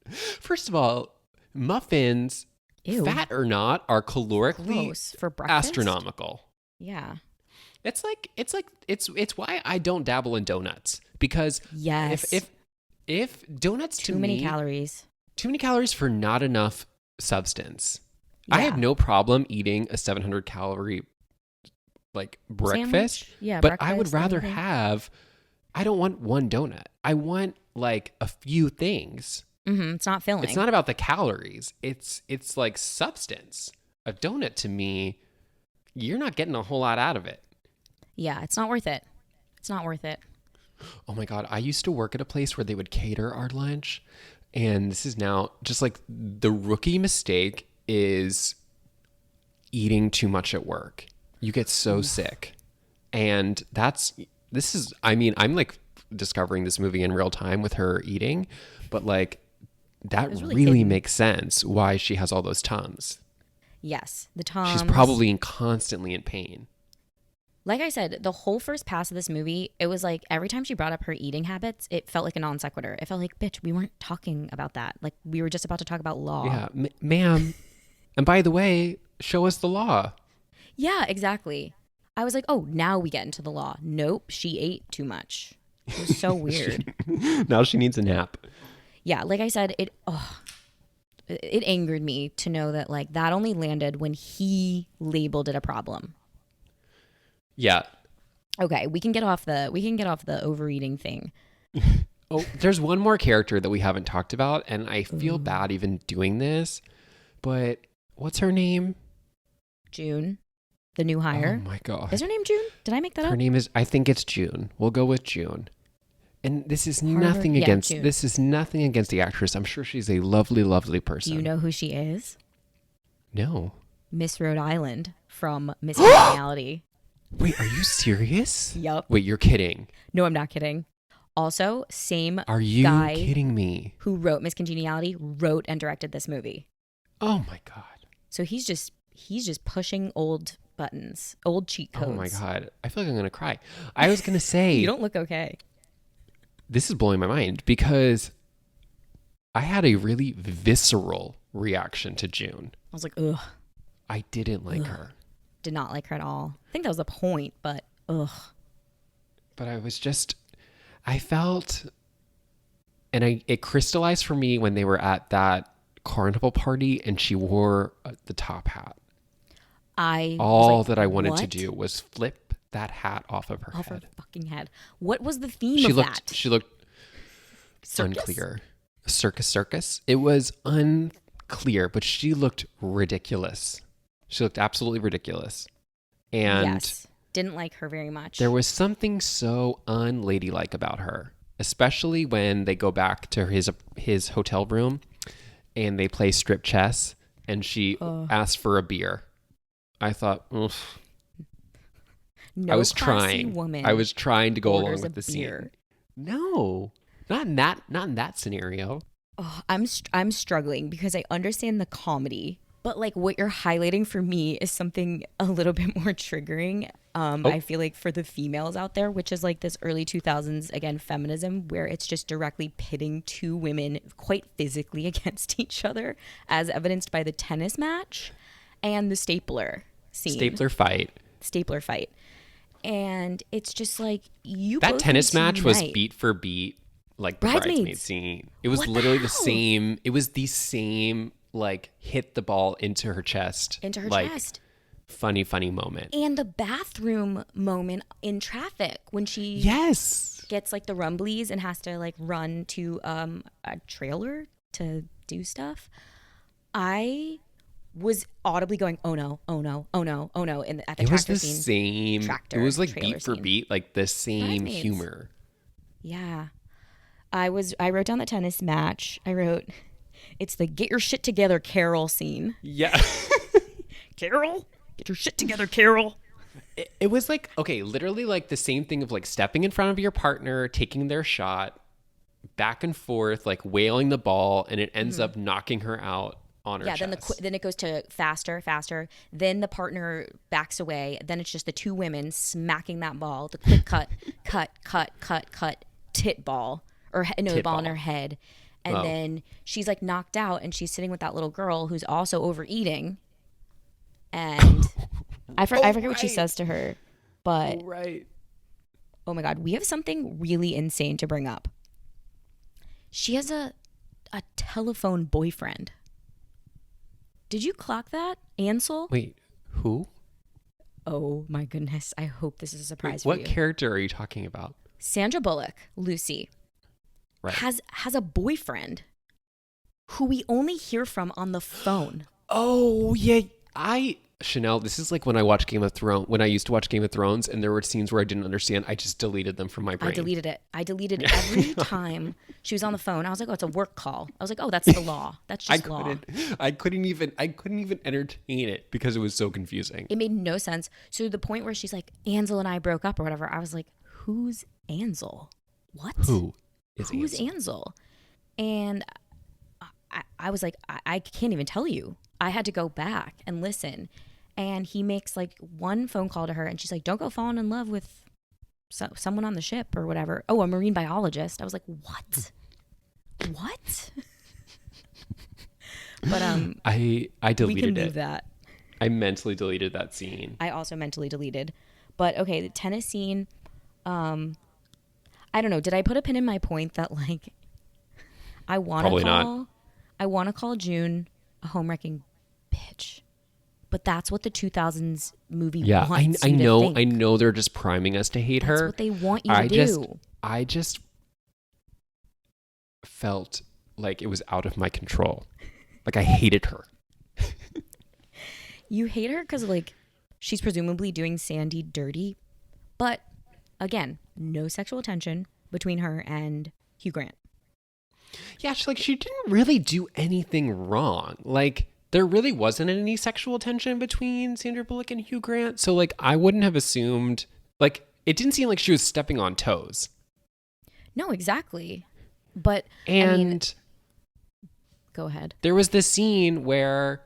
First of all, muffins, ew. fat or not, are calorically Gross for breakfast. astronomical. Yeah. It's why I don't dabble in donuts, because Yes. if donuts Too to many me, calories. too many calories for not enough substance. I Yeah. have no problem eating a 700 calorie like breakfast, Sandwich? Yeah, but I would breakfast, rather anything. have. I don't want one donut. I want like a few things. It's not filling. It's not about the calories. It's like substance. A donut to me, you're not getting a whole lot out of it. Yeah, it's not worth it. It's not worth it. Oh my God. I used to work at a place where they would cater our lunch. And this is now just like the rookie mistake is eating too much at work. You get so sick. And I'm like discovering this movie in real time with her eating, but like that was really, really hidden. makes sense why she has all those Tums. Yes, the Toms. She's probably constantly in pain. Like I said, the whole first pass of this movie, it was like every time she brought up her eating habits, it felt like a non sequitur. It felt like, bitch, we weren't talking about that. Like we were just about to talk about law. Yeah, ma'am. And by the way, show us the law. Yeah, exactly. I was like, oh, now we get into the law. Nope, she ate too much. It was so weird. Now she needs a nap. Yeah, like I said, it angered me to know that like that only landed when he labeled it a problem. Yeah. Okay, we can get off the overeating thing. Oh, there's one more character that we haven't talked about, and I feel bad even doing this, but what's her name? June, the new hire. Oh my God. Is her name June? Did I make that Her up? name is, I think it's June. We'll go with June. And this is June. nothing against the actress. I'm sure she's a lovely, lovely person. Do you know who she is? No. Miss Rhode Island from Miss Congeniality. Wait, are you serious? Yup. Wait, you're kidding. No, I'm not kidding. Also, same Are you guy kidding me? who wrote Miss Congeniality wrote and directed this movie. Oh my God. So he's just pushing old buttons, old cheat codes. Oh my God. I feel like I'm going to cry. I was going to say, You don't look okay. this is blowing my mind because I had a really visceral reaction to June. I was like, ugh. I didn't like her. Did not like her at all. I think that was the point, but ugh. But I felt, and it crystallized for me when they were at that carnival party and she wore the top hat. All that I wanted to do was flip that hat off of her off her head. fucking head. What was the theme of that? She looked Circus? unclear. Circus. It was unclear, but she looked ridiculous. She looked absolutely ridiculous. And yes. Didn't like her very much. there was something so unladylike about her, especially when they go back to his hotel room and they play strip chess and she asked for a beer. I thought, oof. No I was classy trying. woman I was trying to go along orders with a the beer. scene. No, not in that scenario. Oh, I'm struggling because I understand the comedy, but like what you're highlighting for me is something a little bit more triggering. I feel like for the females out there, which is like this early 2000s, again, feminism, where it's just directly pitting two women quite physically against each other, as evidenced by the tennis match and the stapler scene. Stapler fight. And it's just like you. That both tennis need to match was unite. beat for beat, like the Bridesmaids. bridesmaid scene. It was What the literally the hell? same. It was the same. Like hit the ball into her chest. Like, chest. Funny moment. And the bathroom moment in traffic when she Yes. gets like the rumblies and has to like run to a trailer to do stuff. I was audibly going, oh no, oh no, oh no, oh no, at the It was tractor the scene. same. Tractor, It was like trailer beat for scene. beat, like the same Bridesmaids. humor. Yeah. I wrote down the tennis match. I wrote, it's the get your shit together, Carol scene. Yeah. Carol? Get your shit together, Carol. It was like, okay, literally like the same thing of like stepping in front of your partner, taking their shot, back and forth, like wailing the ball, and it ends up knocking her out on her Yeah, chest. then it goes to faster, faster. Then the partner backs away. Then it's just the two women smacking that ball. The quick cut, cut, cut, cut, cut, tit ball, or no, the Tit ball in ball. her head. And Oh. then she's like knocked out, and she's sitting with that little girl who's also overeating. And I forget what she right. says to her, but Oh, right. oh my god, we have something really insane to bring up. She has a telephone boyfriend. Did you clock that, Ansel? Wait, who? Oh my goodness. I hope this is a Wait, surprise for what you. character are you talking about? Sandra Bullock, Lucy, Right. has a boyfriend who we only hear from on the phone. Oh, yeah. Chanel, this is like when I watched Game of Thrones, when I used to watch Game of Thrones and there were scenes where I didn't understand. I just deleted them from my brain. I deleted it. I deleted every time she was on the phone. I was like, oh, it's a work call. I was like, oh, that's the law. That's just law. I couldn't even entertain it because it was so confusing. It made no sense. So the point where she's like, Ansel and I broke up or whatever, I was like, who's Ansel? What? Who's Who's Ansel? And I was like, I can't even tell you. I had to go back and listen. And he makes like one phone call to her, and she's like, don't go falling in love with someone on the ship or whatever. Oh, a marine biologist. I was like, what? What? But I we deleted can move it. that. I mentally deleted that scene. I also mentally deleted. But okay, the tennis scene. I don't know. Did I put a pin in my point that like I want Probably to not. call? I want to call June a home wrecking bitch. But that's what the 2000s movie Yeah, wants I you to know. think. I know they're just priming us to hate That's her. what they want you to do. I just felt like it was out of my control. Like I hated her. You hate her because like she's presumably doing Sandy dirty. But again, no sexual tension between her and Hugh Grant. Yeah, she didn't really do anything wrong. Like there really wasn't any sexual tension between Sandra Bullock and Hugh Grant. So like I wouldn't have assumed like it didn't seem like she was stepping on toes. No, exactly. But And I mean, go ahead. there was this scene where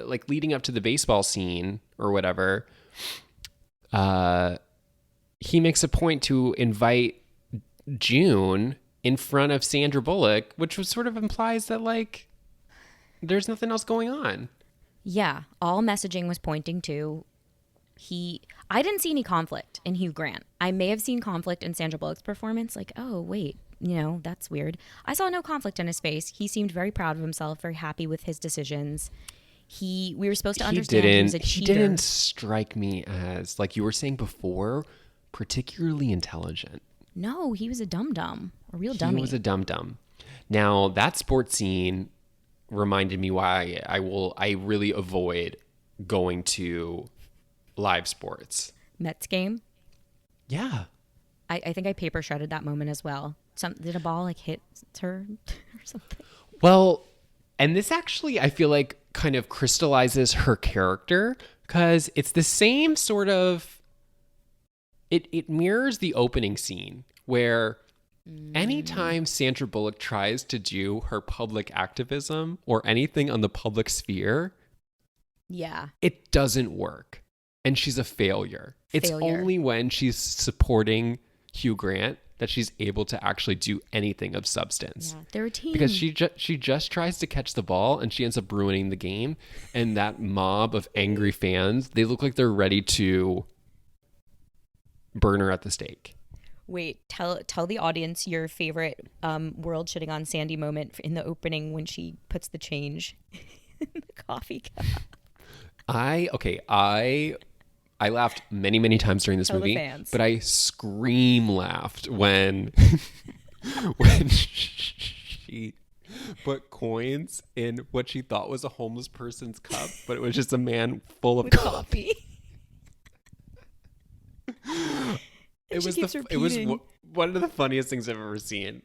like leading up to the baseball scene or whatever, he makes a point to invite June in front of Sandra Bullock, which was sort of implies that like there's nothing else going on. Yeah, all messaging was pointing to I didn't see any conflict in Hugh Grant. I may have seen conflict in Sandra Bullock's performance, like, oh, wait, that's weird. I saw no conflict in his face. He seemed very proud of himself, very happy with his decisions. We were supposed to understand he was a He cheater. didn't strike me as, like you were saying before, particularly intelligent. No, he was a dum-dum, a real dummy. He was a dum-dum. Now, that sports scene reminded me why I really avoid going to live sports. Mets game. Yeah. I think I paper shredded that moment as well. Did a ball like hit her or something? Well, and this actually, I feel like kind of crystallizes her character because it's the same sort of, it mirrors the opening scene where anytime Sandra Bullock tries to do her public activism or anything on the public sphere, Yeah. it doesn't work. And she's a failure. It's Failure. only when she's supporting Hugh Grant that she's able to actually do anything of substance. Yeah. They're a team. Because she just tries to catch the ball and she ends up ruining the game. And that mob of angry fans, they look like they're ready to burn her at the stake. Wait, tell the audience your favorite world shitting on Sandy moment in the opening when she puts the change in the coffee cup. I laughed many, many times during this Tell the movie, fans. but I scream laughed when when she put coins in what she thought was a homeless person's cup, but it was just a man full of With coffee. And she keeps repeating. One of the funniest things I've ever seen.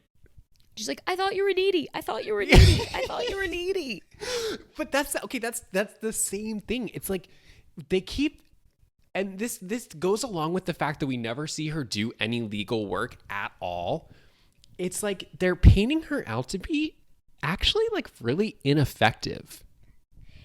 She's like, I thought you were needy. I thought you were needy. I thought you were needy. But that's the same thing. It's like they keep, and this goes along with the fact that we never see her do any legal work at all. It's like they're painting her out to be actually like really ineffective.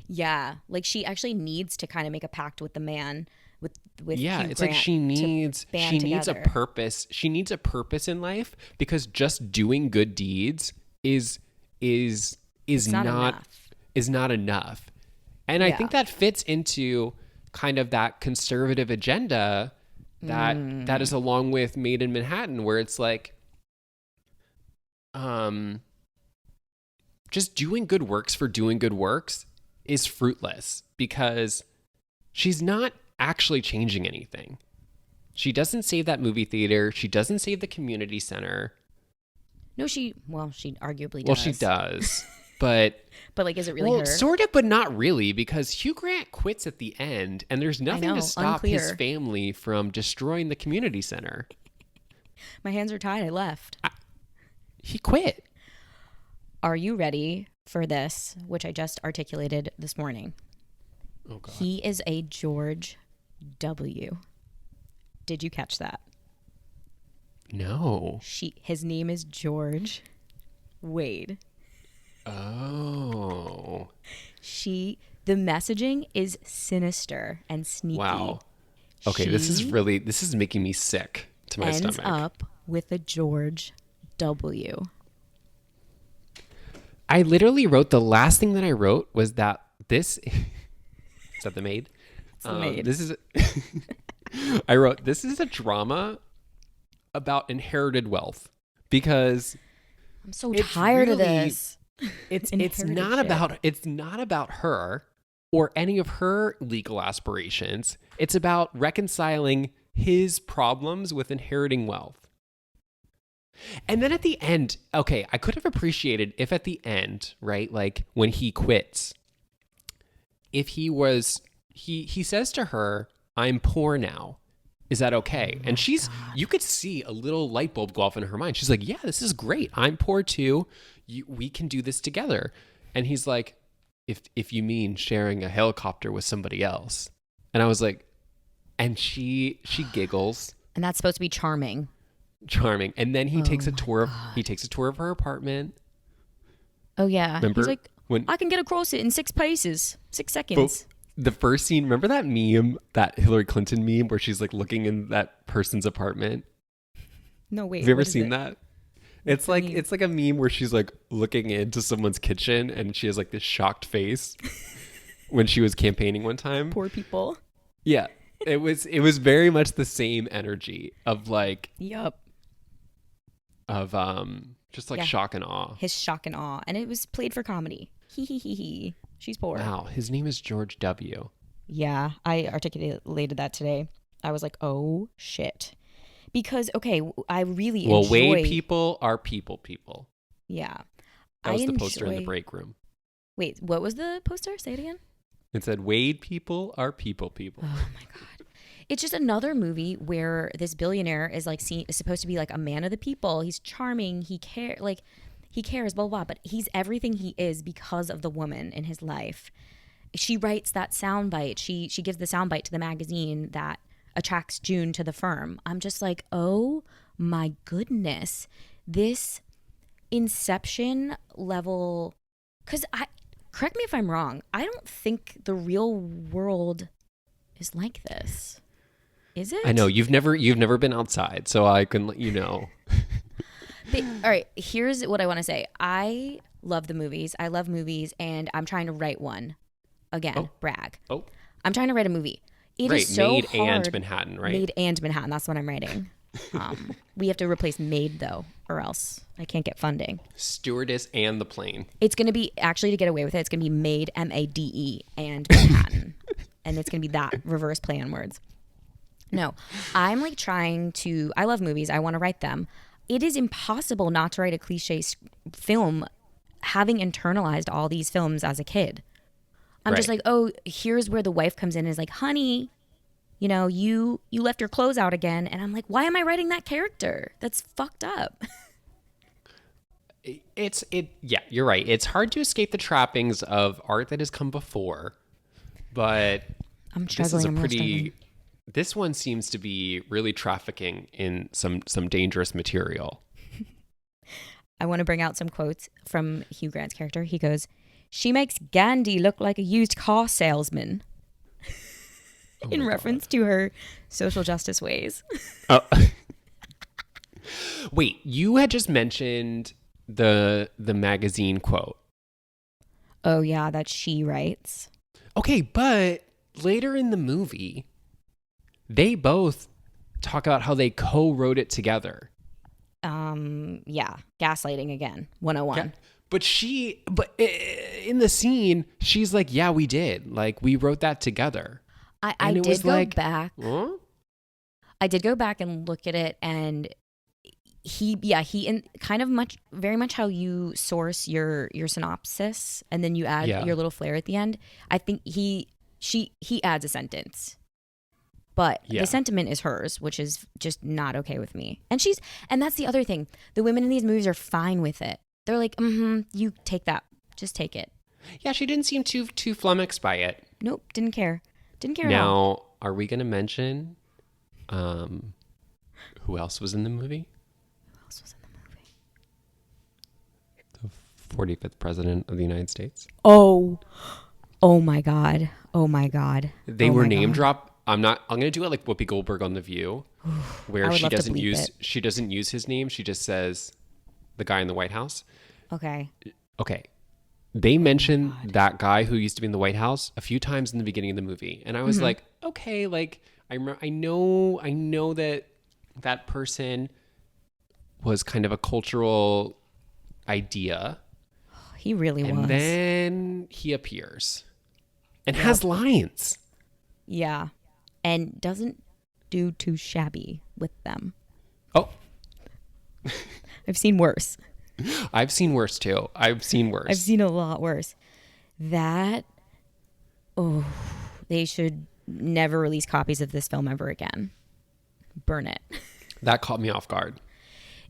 Yeah, like she actually needs to kind of make a pact with the man, with Yeah, Hugh it's like Grant, she to needs band a together. purpose. She needs a purpose in life because just doing good deeds is is is It's not not enough. is not enough. And I think Yeah. that fits into kind of that conservative agenda that is along with Made in Manhattan, where it's like um just doing good works for doing good works is fruitless because she's not actually changing anything. She doesn't save that movie theater. She doesn't save the community center. No, she arguably Well, she does. does. But, But like, is it really well, her? sort of, but not really, because Hugh Grant quits at the end, and there's I nothing to know, stop his unclear. family from destroying the community center. My hands are tied. I left. He quit. Are you ready for this, which I just articulated this morning? Oh, God. He is a George W. Did you catch that? No. His name is George Wade. Oh. The messaging is sinister and sneaky. Wow. Okay, She this is making me sick to my ends stomach. up with a George W. I literally wrote the last thing that I wrote was that this is that the Maid? It's the Maid. This is I wrote this is a drama about inherited wealth because I'm so it's tired of really- this. it's Inherited not about her or any of her legal aspirations. It's about reconciling his problems with inheriting wealth. And then at the end, okay, I could have appreciated if at the end, right, like when he quits, if he says to her, "I'm poor now. Is that okay?" And you could see a little light bulb go off in her mind. She's like, "Yeah, this is great. I'm poor too. We can do this together." And he's like, if you mean sharing a helicopter with somebody else." And I was like, and she giggles. And that's supposed to be charming. Charming. And then he takes a tour of her apartment. Oh, yeah. Remember He's like, when I can get across it in 6 paces, 6 seconds. the first scene, remember that meme, that Hillary Clinton meme where she's like looking in that person's apartment? No, wait. Have you ever what is seen it? that? What's the meme? It's like a meme where she's like looking into someone's kitchen and she has like this shocked face when she was campaigning one time. Poor people. Yeah. It was very much the same energy of like Yup. of just like Yeah. shock and awe. His shock and awe. And it was played for comedy. Hee hee hee hee. She's poor. Wow, his name is George W. Yeah, I articulated that today. I was like, oh shit. Because, okay, I really Well, enjoy... Wade people are people. Yeah. That was I the poster in the enjoy- break room. Wait, what was the poster? Say it again. It said Wade people are people. Oh my god. It's just another movie where this billionaire is like is supposed to be like a man of the people. He's charming. He cares, blah, blah, blah. But he's everything he is because of the woman in his life. She writes that soundbite. She gives the soundbite to the magazine that attracts June to the firm. I'm just like, oh my goodness. This Inception level, because correct me if I'm wrong, I don't think the real world is like this. Is it? I know you've never been outside, so I can let you know. All right, here's what I want to say. I love the movies. I love movies, and I'm trying to write one. Again, brag. Oh, I'm trying to write a movie. It right, is so Maid hard. and Manhattan, right? Maid and Manhattan. That's what I'm writing. We have to replace Maid though, or else I can't get funding. Stewardess and the plane. It's going to be, actually, to get away with it, it's going to be Maid, Made, and Manhattan. And it's going to be that reverse play on words. No, I'm like I love movies. I want to write them. It is impossible not to write a cliche film having internalized all these films as a kid. I'm just Right. like, oh, here's where the wife comes in and is like, honey, you left your clothes out again. And I'm like, why am I writing that character? That's fucked up. Yeah, you're right. It's hard to escape the trappings of art that has come before, but I'm this is struggling. a I'm really pretty. struggling. This one seems to be really trafficking in some dangerous material. I want to bring out some quotes from Hugh Grant's character. He goes, "She makes Gandhi look like a used car salesman," Oh in my reference to her social justice ways. God. Wait, you had just mentioned the magazine quote. Oh, yeah, that she writes. Okay, but later in the movie, they both talk about how they co-wrote it together. Yeah, gaslighting again, 101. Yeah. But in the scene, she's like, yeah, we did. Like, we wrote that together. I And it did was go like, back. huh? I did go back and look at it, and he in kind of very much how you source your synopsis, and then you add Yeah. your little flair at the end. I think he adds a sentence, but Yeah. the sentiment is hers, which is just not okay with me. And that's the other thing. The women in these movies are fine with it. They're like, you take that, just take it. Yeah, she didn't seem too flummoxed by it. Nope, didn't care at all. Now, are we going to mention who else was in the movie? Who else was in the movie? The 45th president of the United States. Oh my god. They Oh were my name God. dropped. I'm going to do it like Whoopi Goldberg on The View, I where would she love to doesn't bleep use his name. She just says the guy in the White House. Okay. Okay. They mentioned that guy who used to be in the White House a few times in the beginning of the movie. And I was like, okay, like I know that person was kind of a cultural idea. He really And was. then he appears and has lines. Yeah. And doesn't do too shabby with them. Oh, I've seen worse. I've seen worse too. I've seen worse. I've seen a lot worse. They should never release copies of this film ever again. Burn it. That caught me off guard.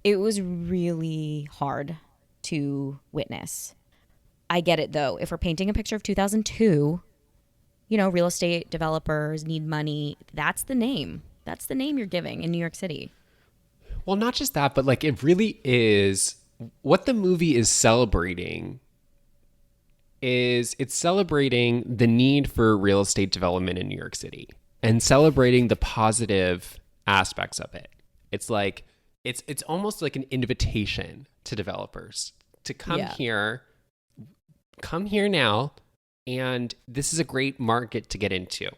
It was really hard to witness. I get it though. If we're painting a picture of 2002, real estate developers need money. That's the name. That's the name you're giving in New York City. Well, not just that, but like it really is what the movie is celebrating is it's celebrating the need for real estate development in New York City and celebrating the positive aspects of it. It's like it's almost like an invitation to developers to come here now, and this is a great market to get into.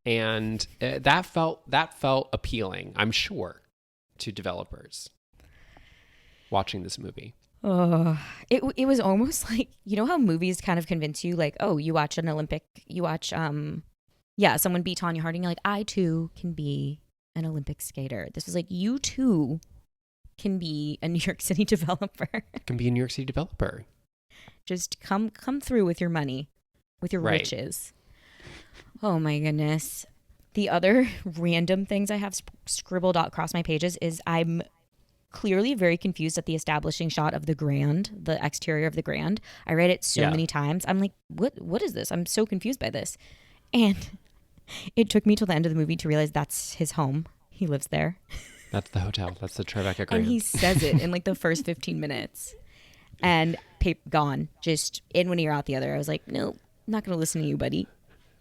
And that felt appealing, I'm sure, to developers watching this movie. It was almost like, how movies kind of convince you, like, oh, you watch someone beat Tanya Harding, you're like, I too can be an Olympic skater. This was like, you too can be a New York City developer. Can be a New York City developer. Just come through with your money, with your riches. Oh my goodness. The other random things I have scribbled out across my pages is I'm clearly very confused at the establishing shot of the exterior of the Grand. I read it so many times. I'm like, what is this? I'm so confused by this. And it took me till the end of the movie to realize that's his home. He lives there. That's the hotel. That's the Tribeca Grand. And he says it in like the first 15 minutes. And gone. Just in one ear, out the other. I was like, no, I'm not going to listen to you, buddy.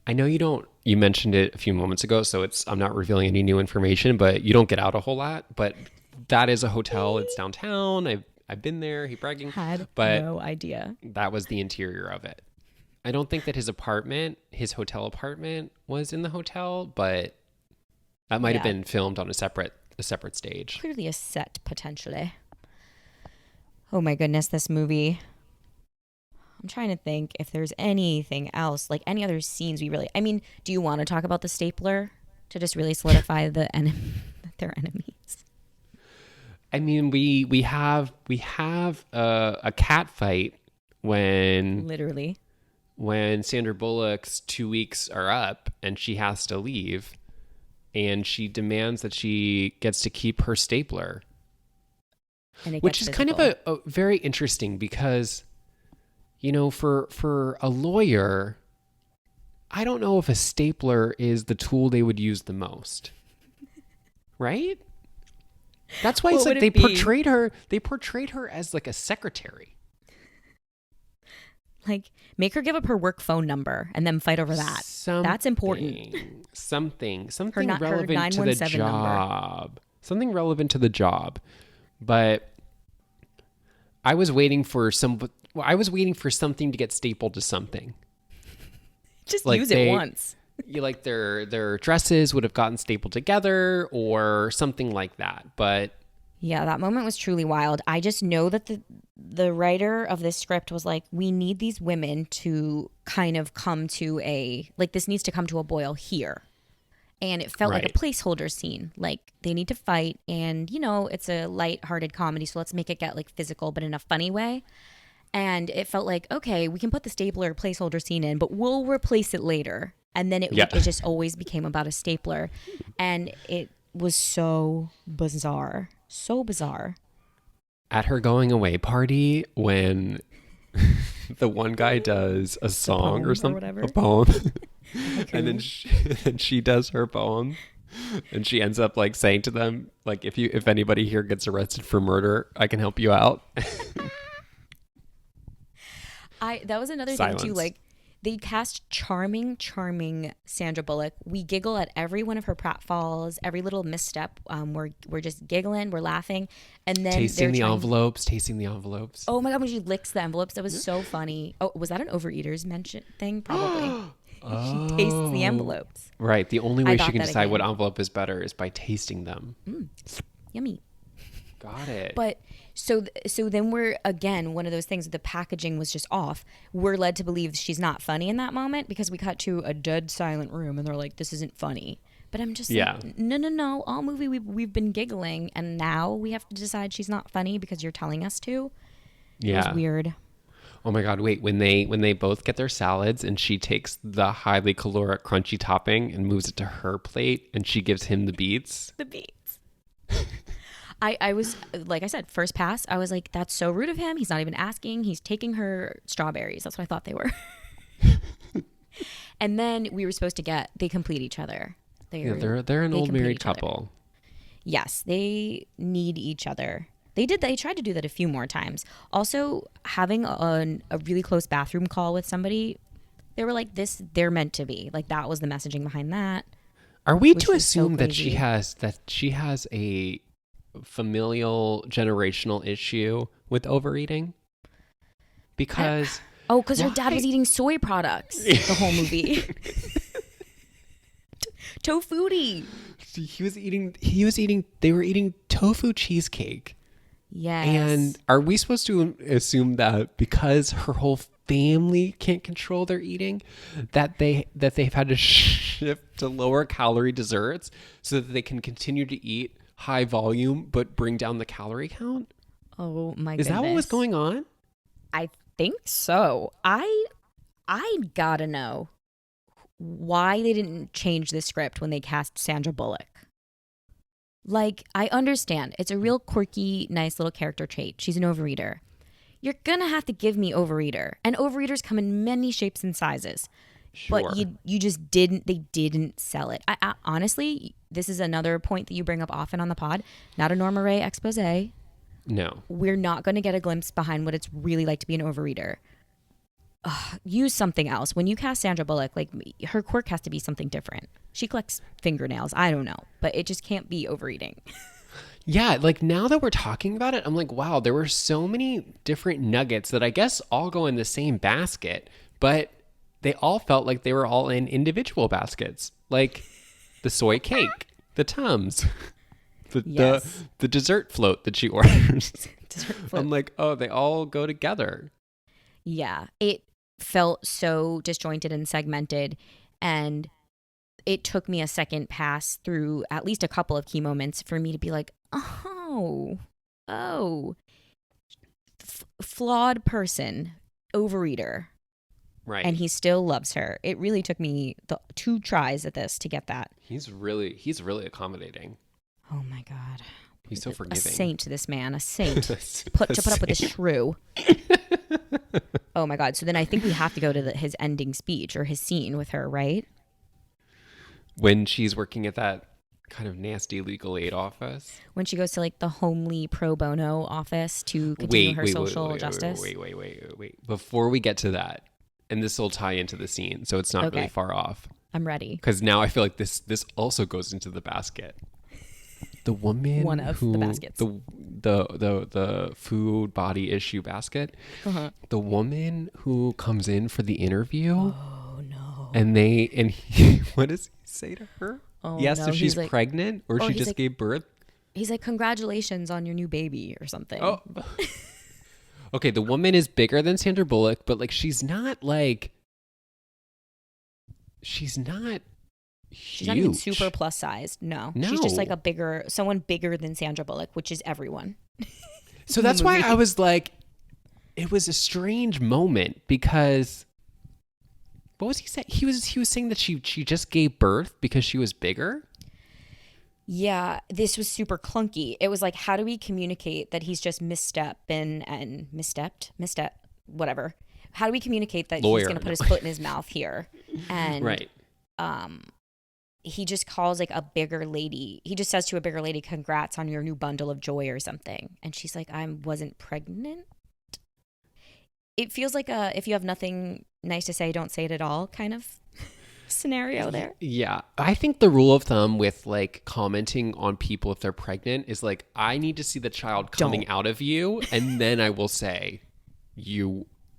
I know you mentioned it a few moments ago, so I'm not revealing any new information, but you don't get out a whole lot. But that is a hotel. It's downtown. I've been there. He bragging. But no idea. That was the interior of it. I don't think that his hotel apartment was in the hotel, but that might have been filmed on a separate stage. Clearly a set, potentially. Oh my goodness, this movie. I'm trying to think if there's anything else, like any other scenes do you want to talk about the stapler to just really solidify their enemies? I mean, we have a cat fight when Sandra Bullock's 2 weeks are up and she has to leave, and she demands that she gets to keep her stapler, which is kind of a very interesting because, for a lawyer, I don't know if a stapler is the tool they would use the most, right? That's why What it's would like they it be? portrayed her as like a secretary. Like, make her give up her work phone number and then fight over that. That's important. Something Her relevant to the 917 number. job. Something relevant to the job. But I was waiting for something to get stapled to something. Just Like use it once. like their dresses would have gotten stapled together or something like that. But Yeah, that moment was truly wild. I just know that the writer of this script was like, we need these women to kind of come to this needs to come to a boil here. And it felt like a Right. placeholder scene. Like, they need to fight, and it's a light-hearted comedy, so let's make it get like physical but in a funny way. And it felt like, okay, we can put the stapler placeholder scene in, but we'll replace it later. And then it just always became about a stapler. And it was so bizarre. So bizarre. at her going away party, when the one guy does a song poem or or something, whatever. a poem, and then she does her poem, and she ends up like saying to them, like, if anybody here gets arrested for murder, I can help you out. That was another Silence. thing too. Like, they cast charming Sandra Bullock. We giggle at every one of her pratfalls, every little misstep. We're just giggling, we're laughing, and then tasting the trying- envelopes. Oh my god, when she licks the envelopes, that was so funny. Oh, was that an overeaters mention thing? Probably. She tastes the envelopes. Right. The only I way got she can that decide what again. envelope is better is by tasting them. Yummy. Got it. But so then we're, again, one of those things, the packaging was just off. We're led to believe she's not funny in that moment because we cut to a dead silent room and they're like, this isn't funny. But I'm just like, no. All movie we've been giggling, and now we have to decide she's not funny because you're telling us to. It was weird. Oh my god, wait, when they both get their salads and she takes the highly caloric crunchy topping and moves it to her plate and she gives him the beets. The beats. I was, like I said, first pass, I was like, that's so rude of him. He's not even asking. He's taking her strawberries. That's what I thought they were. And then we were supposed to they complete each other. They're an old married couple. Yes, they need each other. They tried to do that a few more times. Also, having a really close bathroom call with somebody, they were like, they're meant to be. Like, that was the messaging behind that. Are we Which to was so assume that crazy. she has a familial generational issue with overeating? Because because her dad was eating soy products the whole movie. Tofuti. They were eating tofu cheesecake. Yes. And are we supposed to assume that because her whole family can't control their eating, that they've had to shift to lower calorie desserts so that they can continue to eat high volume but bring down the calorie count? Oh my Is goodness. that what was going on? I think so. I gotta know why they didn't change the script when they cast Sandra Bullock. Like, I understand. It's a real quirky, nice little character trait. She's an overeater. You're gonna have to give me overeater. And overeaters come in many shapes and sizes. Sure. But you just didn't sell it. I honestly, this is another point that you bring up often on the pod. Not a Norma Ray expose. No. We're not going to get a glimpse behind what it's really like to be an overeater. Use something else. When you cast Sandra Bullock, like, her quirk has to be something different. She collects fingernails. I don't know. But it just can't be overeating. Yeah, like, now that we're talking about it, I'm like, wow, there were so many different nuggets that I guess all go in the same basket, but they all felt like they were all in individual baskets. Like the soy cake, the Tums, Yes. the dessert float that she orders. Dessert float. I'm like, oh, they all go together. Yeah. It felt so disjointed and segmented, and it took me a second pass through at least a couple of key moments for me to be like, oh, flawed person, overeater. Right. And he still loves her. It really took me 2 tries at this to get that. He's really accommodating. Oh my God. He's so forgiving. A saint, this man, a saint. To to put up with this shrew. Oh my God. So then I think we have to go to his ending speech or his scene with her, right? When she's working at that kind of nasty legal aid office. When she goes to like the homely pro bono office to continue her social justice. Wait. Before we get to that, and this will tie into the scene, so it's not really far off. I'm ready. Because now I feel like this also goes into the basket. The woman One of the baskets. The food body issue basket. Uh-huh. The woman who comes in for the interview. Oh no. And he, what does he say to her? Oh, he asks no. if she's He's like, pregnant or she just gave birth. He's like, congratulations on your new baby or something. Oh. Okay, the woman is bigger than Sandra Bullock, but like she's not huge. She's not even super plus sized. No. She's just like someone bigger than Sandra Bullock, which is everyone. So that's why I was like, it was a strange moment because what was he saying? He was saying that she just gave birth because she was bigger. Yeah, this was super clunky. It was like, how do we communicate that he's just misstepped, whatever. How do we communicate that he's going to put his foot in his mouth here? And right. He just calls like a bigger lady. He just says to a bigger lady, congrats on your new bundle of joy or something. And she's like, I wasn't pregnant. It feels like if you have nothing nice to say, don't say it at all kind of scenario there. Yeah. I think the rule of thumb with like commenting on people if they're pregnant is like, I need to see the child coming out of you. And then I will say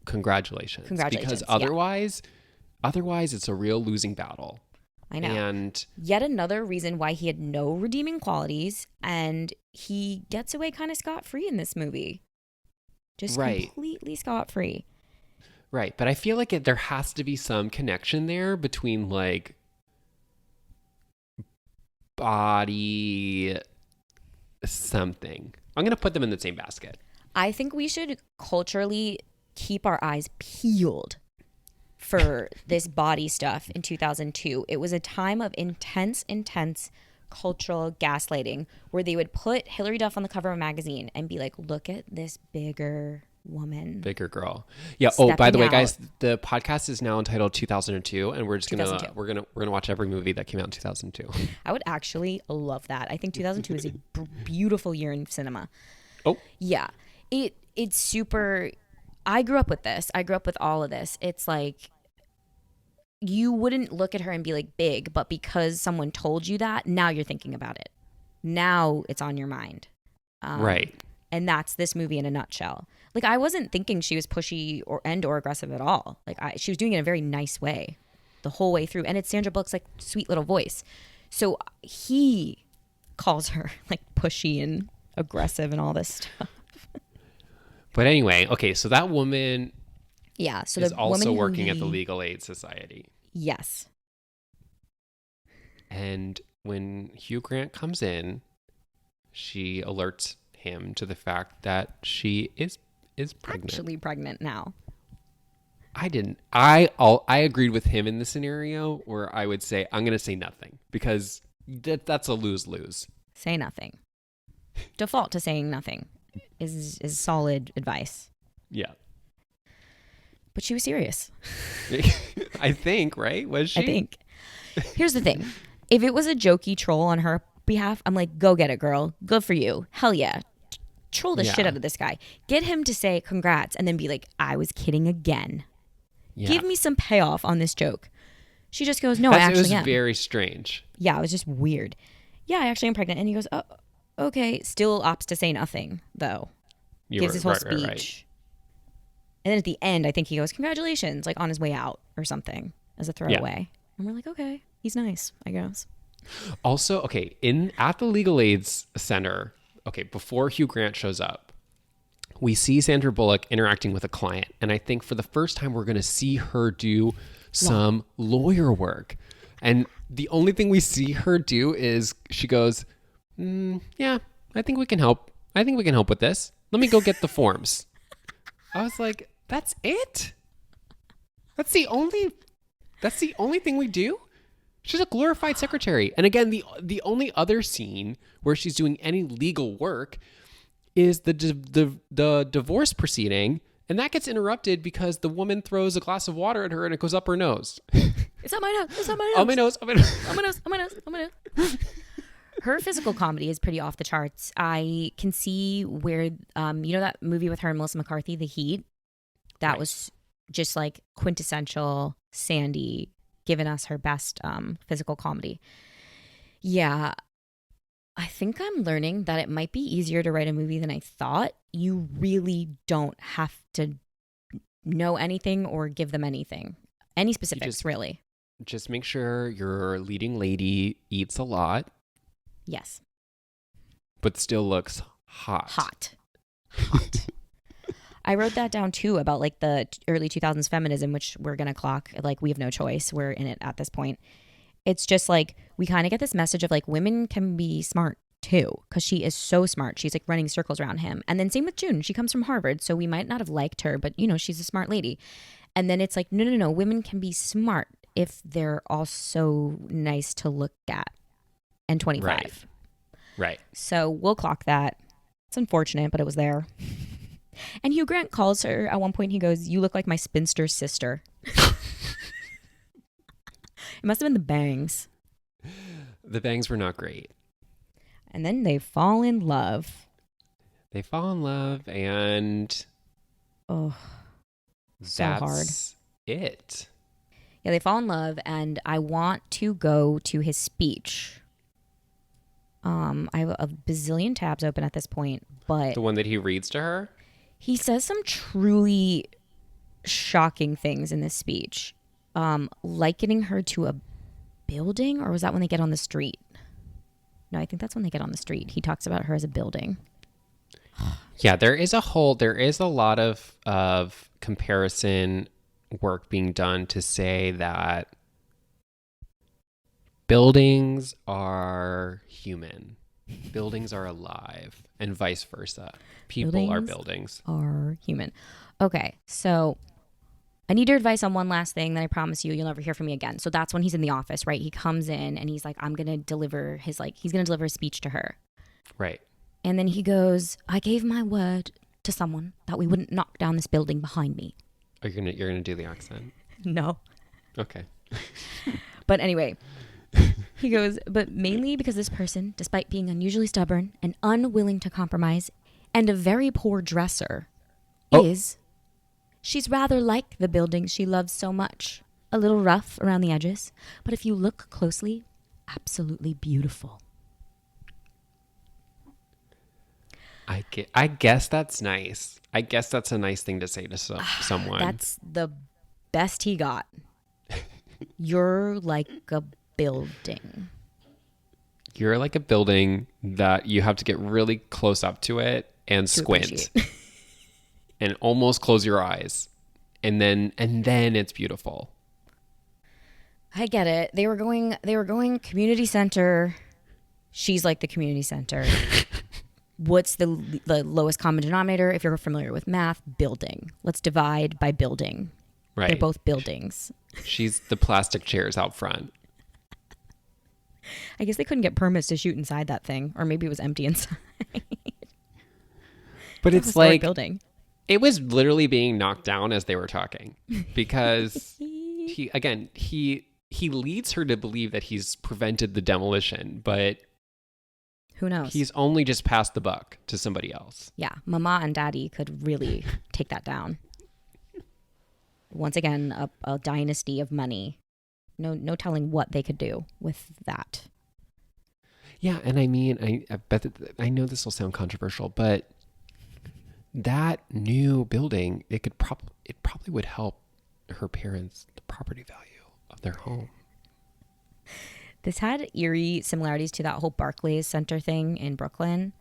congratulations. Because otherwise it's a real losing battle. I know. And yet another reason why he had no redeeming qualities, and he gets away kind of scot-free in this movie. Just completely scot-free. Right. But I feel like there has to be some connection there between like body something. I'm going to put them in the same basket. I think we should culturally keep our eyes peeled for this body stuff in 2002. It was a time of intense cultural gaslighting where they would put Hilary Duff on the cover of a magazine and be like, look at this bigger woman. Bigger girl. Yeah. Oh, by the way, guys, the podcast is now entitled 2002 and we're just going to, we're going to watch every movie that came out in 2002. I would actually love that. I think 2002 is a beautiful year in cinema. Oh. Yeah. It's super... I grew up with this. I grew up with all of this. It's like you wouldn't look at her and be like big, but because someone told you that, now you're thinking about it. Now it's on your mind. Right. And that's this movie in a nutshell. Like I wasn't thinking she was pushy or aggressive at all. Like she was doing it in a very nice way the whole way through. And it's Sandra Bullock's like sweet little voice. So he calls her like pushy and aggressive and all this stuff. But anyway, okay, so that woman is also working at the Legal Aid Society. Yes. And when Hugh Grant comes in, she alerts him to the fact that she is pregnant. Actually pregnant now. I agreed with him in the scenario where I would say, I'm going to say nothing because that's a lose-lose. Say nothing. Default to saying nothing is solid advice. Yeah. But she was serious. I think, right? Was she? I think. Here's the thing. If it was a jokey troll on her behalf, I'm like, go get it, girl. Good for you. Hell yeah. Troll the shit out of this guy. Get him to say congrats and then be like, I was kidding again. Yeah. Give me some payoff on this joke. She just goes, no, I actually am. It was very strange. Yeah, it was just weird. Yeah, I actually am pregnant. And he goes, oh, okay. Still opts to say nothing, though. Gives his whole speech. Right. And then at the end, I think he goes, congratulations, like on his way out or something as a throwaway. Yeah. And we're like, okay, he's nice, I guess. Also, okay, at the Legal Aid Center, okay, before Hugh Grant shows up, we see Sandra Bullock interacting with a client. And I think for the first time, we're going to see her do some lawyer work. And the only thing we see her do is she goes, yeah, I think we can help. I think we can help with this. Let me go get the forms. I was like, that's it? That's the only thing we do? She's a glorified secretary. And again, the only other scene where she's doing any legal work is the divorce proceeding, and that gets interrupted because the woman throws a glass of water at her and it goes up her nose. It's on my nose. It's on my nose. On my nose. On my nose. On my nose. On my nose. On my nose. Her physical comedy is pretty off the charts. I can see where, that movie with her and Melissa McCarthy, The Heat, that Right. was just like quintessential Sandy giving us her best physical comedy. Yeah, I think I'm learning that it might be easier to write a movie than I thought. You really don't have to know anything or give them anything. Any specifics, really. Just make sure your leading lady eats a lot, Yes. but still looks hot. Hot. I wrote that down too about like the early 2000s feminism, which we're going to clock. Like, we have no choice. We're in it at this point. It's just like we kind of get this message of like women can be smart too, because she is so smart. She's like running circles around him. And then same with June. She comes from Harvard, so we might not have liked her, but she's a smart lady. And then it's like, no. Women can be smart if they're also nice to look at and 25. Right. So we'll clock that. It's unfortunate, but it was there. And Hugh Grant calls her at one point. He goes, "You look like my spinster sister." It must have been the bangs. The bangs were not great. And then they fall in love. They fall in love, and Oh, so that's hard. it. Yeah, they fall in love, and I want to go to his speech. I have a bazillion tabs open at this point, but The one that he reads to her? he says some truly shocking things in this speech. Likening her to a building, or was that when they get on the street? No, I think that's when they get on the street. He talks about her as a building. Yeah, there is a lot of comparison work being done to say that buildings are human. Buildings are alive, and vice versa. People are buildings. Are human. Okay, so I need your advice on one last thing, then I promise you'll never hear from me again. So that's when he's in the office, right? He comes in and he's like, he's going to deliver a speech to her. Right. And then he goes, "I gave my word to someone that we wouldn't knock down this building behind me." Are you're gonna do the accent? No. Okay. But anyway, he goes, "But mainly because this person, despite being unusually stubborn and unwilling to compromise and a very poor dresser, she's rather like the buildings she loves so much. A little rough around the edges, but if you look closely, absolutely beautiful." I guess that's nice. I guess that's a nice thing to say to someone. That's the best he got. You're like a building. You're like a building that you have to get really close up to it and squint and almost close your eyes. And then it's beautiful. I get it. They were going community center. She's like the community center. What's the lowest common denominator? If you're familiar with math, building. Let's divide by building. Right. They're both buildings. She's the plastic chairs out front. I guess they couldn't get permits to shoot inside that thing, or maybe it was empty inside. But it's like building. It was literally being knocked down as they were talking, because he leads her to believe that he's prevented the demolition, but who knows? He's only just passed the buck to somebody else. Yeah, Mama and Daddy could really take that down. Once again, a dynasty of money. No telling what they could do with that. Yeah, and I mean, I bet that, I know this will sound controversial, but that new building, it probably would help her parents, the property value of their home. This had eerie similarities to that whole Barclays Center thing in Brooklyn,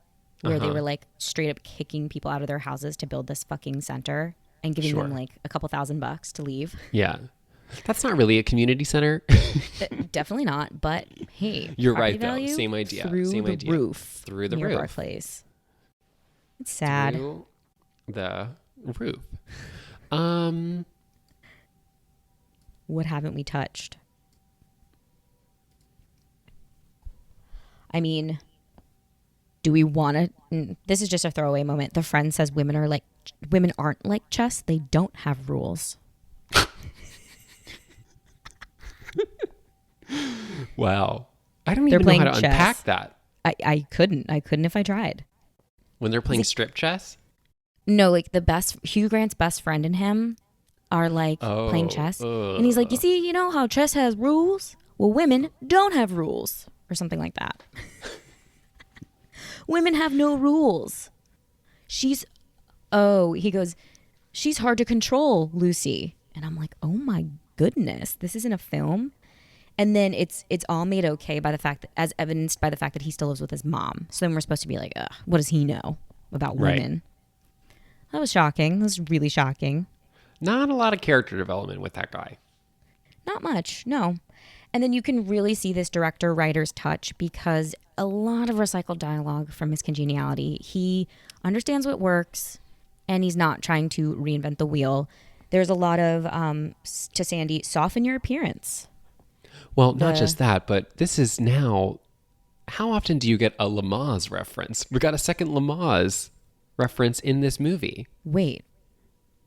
where they were like straight up kicking people out of their houses to build this fucking center and giving them like a couple $1,000 to leave. Yeah. That's not really a community center. Definitely not, but hey, you're right though. Same idea. Through Same the idea. roof. Through the near roof. Barclays. It's sad. Through the roof. What haven't we touched? I mean, do we want to? This is just a throwaway moment. The friend says women aren't like chess. They don't have rules. Wow. I don't even know how to unpack that. I couldn't. I couldn't if I tried. When they're playing strip chess? No, like Hugh Grant's best friend and him are like playing chess. And he's like, you see, you know how chess has rules? Well, women don't have rules. Or something like that. Women have no rules. He goes, she's hard to control, Lucy. And I'm like, oh my goodness, this isn't a film. And then it's all made okay by the fact that, as evidenced by the fact that he still lives with his mom. So then we're supposed to be like, ugh, what does he know about women? Right. That was shocking. That was really shocking. Not a lot of character development with that guy. Not much, no. And then you can really see this director-writer's touch because a lot of recycled dialogue from Miss Congeniality. He understands what works, and he's not trying to reinvent the wheel. There's a lot of, to Sandy, soften your appearance. Well, not just that, but this is now, how often do you get a Lamaze reference? We got a second Lamaze reference in this movie. Wait,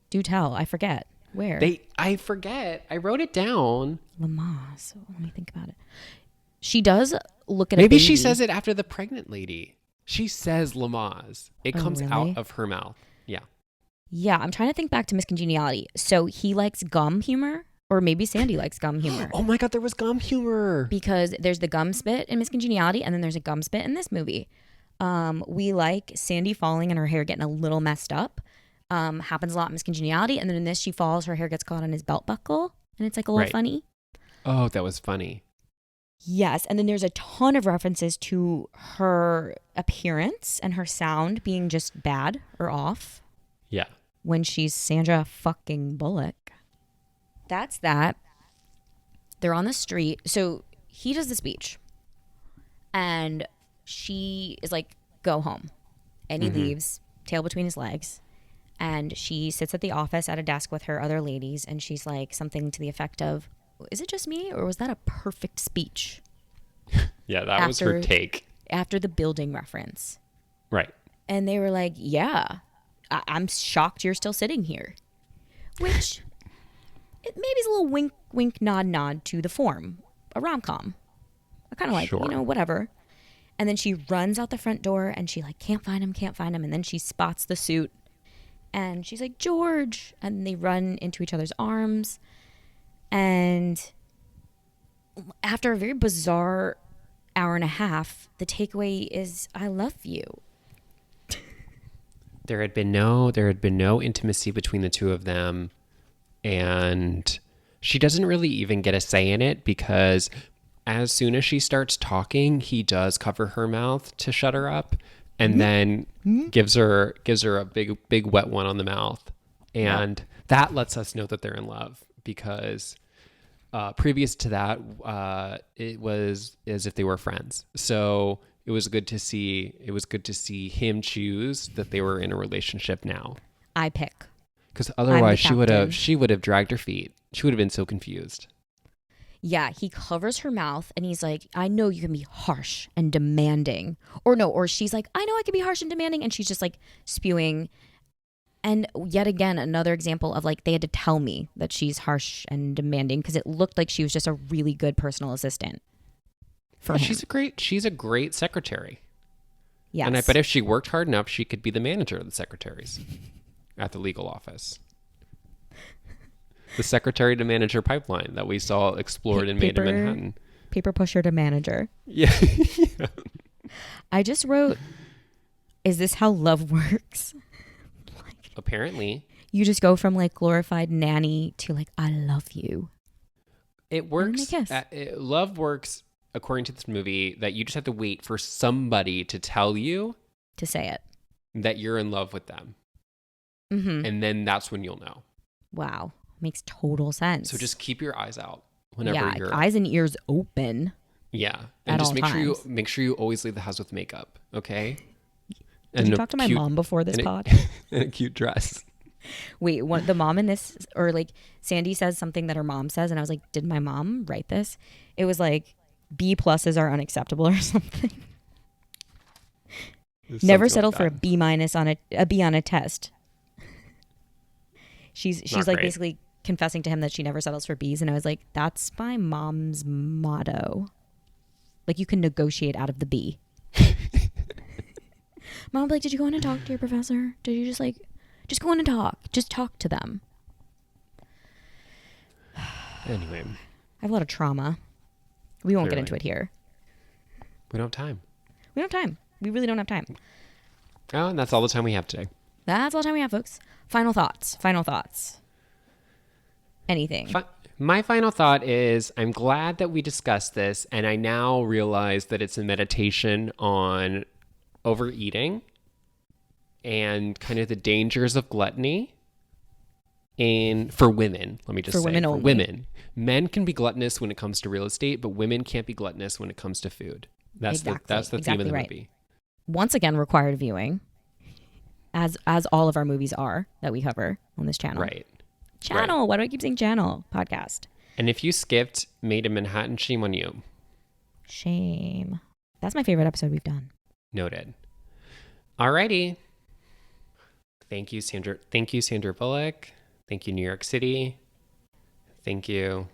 do tell. I forget. Where? I forget. I wrote it down. Lamaze. Let me think about it. She does look at Maybe a baby. she says it after the pregnant lady. She says Lamaze. It comes really? out of her mouth. Yeah. Yeah, I'm trying to think back to Miss Congeniality. So he likes gum humor, or maybe Sandy likes gum humor. Oh my God, there was gum humor. Because there's the gum spit in Miss Congeniality, and then there's a gum spit in this movie. We like Sandy falling and her hair getting a little messed up. Happens a lot in Miss Congeniality, and then in this she falls, her hair gets caught on his belt buckle, and it's like a little funny. Oh, that was funny. Yes, and then there's a ton of references to her appearance and her sound being just bad or off. Yeah. When she's Sandra fucking Bullock. That's that. They're on the street. So he does the speech. And she is like, go home. And he leaves, tail between his legs. And she sits at the office at a desk with her other ladies. And she's like something to the effect of, is it just me? Or was that a perfect speech? Yeah, that was her take. After the building reference. Right. And they were like, yeah. I'm shocked you're still sitting here. Which, it maybe is a little wink, wink, nod, nod to the form. A rom-com. I kind of like, sure. Whatever. And then she runs out the front door and she like, can't find him. And then she spots the suit. And she's like, George. And they run into each other's arms. And after a very bizarre hour and a half, the takeaway is, I love you. There had been no intimacy between the two of them, and she doesn't really even get a say in it because as soon as she starts talking, he does cover her mouth to shut her up, and then gives her a big wet one on the mouth, and that lets us know that they're in love because previous to that, it was as if they were friends. So it was good to see him choose that they were in a relationship now. I pick. Because otherwise she would have dragged her feet. She would have been so confused. Yeah, he covers her mouth and he's like, I know you can be harsh and demanding. Or she's like, I know I can be harsh and demanding. And she's just like spewing. And yet again, another example of like, they had to tell me that she's harsh and demanding because it looked like she was just a really good personal assistant. For him. She's a great secretary. Yes. And I bet if she worked hard enough, she could be the manager of the secretaries at the legal office. The secretary to manager pipeline that we saw explored in Maid in Manhattan. Paper pusher to manager. Yeah. Yeah. I just wrote, is this how love works? Like, apparently. You just go from like glorified nanny to like, I love you. It works. Love works, according to this movie, that you just have to wait for somebody to tell you. To say it. That you're in love with them. Mm-hmm. And then that's when you'll know. Wow. Makes total sense. So just keep your eyes out whenever you're... eyes and ears open. Yeah. And just make sure you always leave the house with makeup, okay? Did you talk to my mom before this pod? In a cute dress. Wait, the mom in this, or like Sandy says something that her mom says, and I was like, did my mom write this? It was like, B pluses are unacceptable or something. Never settle for a B minus on a B on a test. She's like great. Basically confessing to him that she never settles for B's, and I was like, that's my mom's motto. Like, you can negotiate out of the B. Mom would be like, did you go in and talk to your professor? Did you just go in and talk? Just talk to them. Anyway. I have a lot of trauma. We won't get into it here. We don't have time. We don't have time. We really don't have time. Oh, and that's all the time we have today. That's all the time we have, folks. Final thoughts. Anything. My final thought is I'm glad that we discussed this, and I now realize that it's a meditation on overeating and kind of the dangers of gluttony for women. Let me just say, women only. For women. Men can be gluttonous when it comes to real estate, but women can't be gluttonous when it comes to food. That's the theme of the movie. Once again, required viewing, as all of our movies are that we cover on this channel. Right. Channel. Right. Why do I keep saying channel? Podcast. And if you skipped Maid in Manhattan, shame on you. Shame. That's my favorite episode we've done. Noted. Alrighty. Thank you, Sandra. Thank you, Sandra Bullock. Thank you, New York City. Thank you.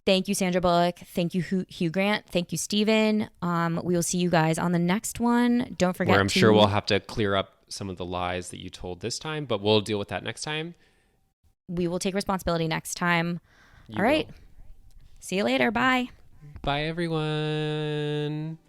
Thank you, Sandra Bullock. Thank you, Hugh Grant. Thank you, Steven. We will see you guys on the next one. Don't forget Where I'm sure we'll have to clear up some of the lies that you told this time, but we'll deal with that next time. We will take responsibility next time. All right. See you later. Bye. Bye, everyone.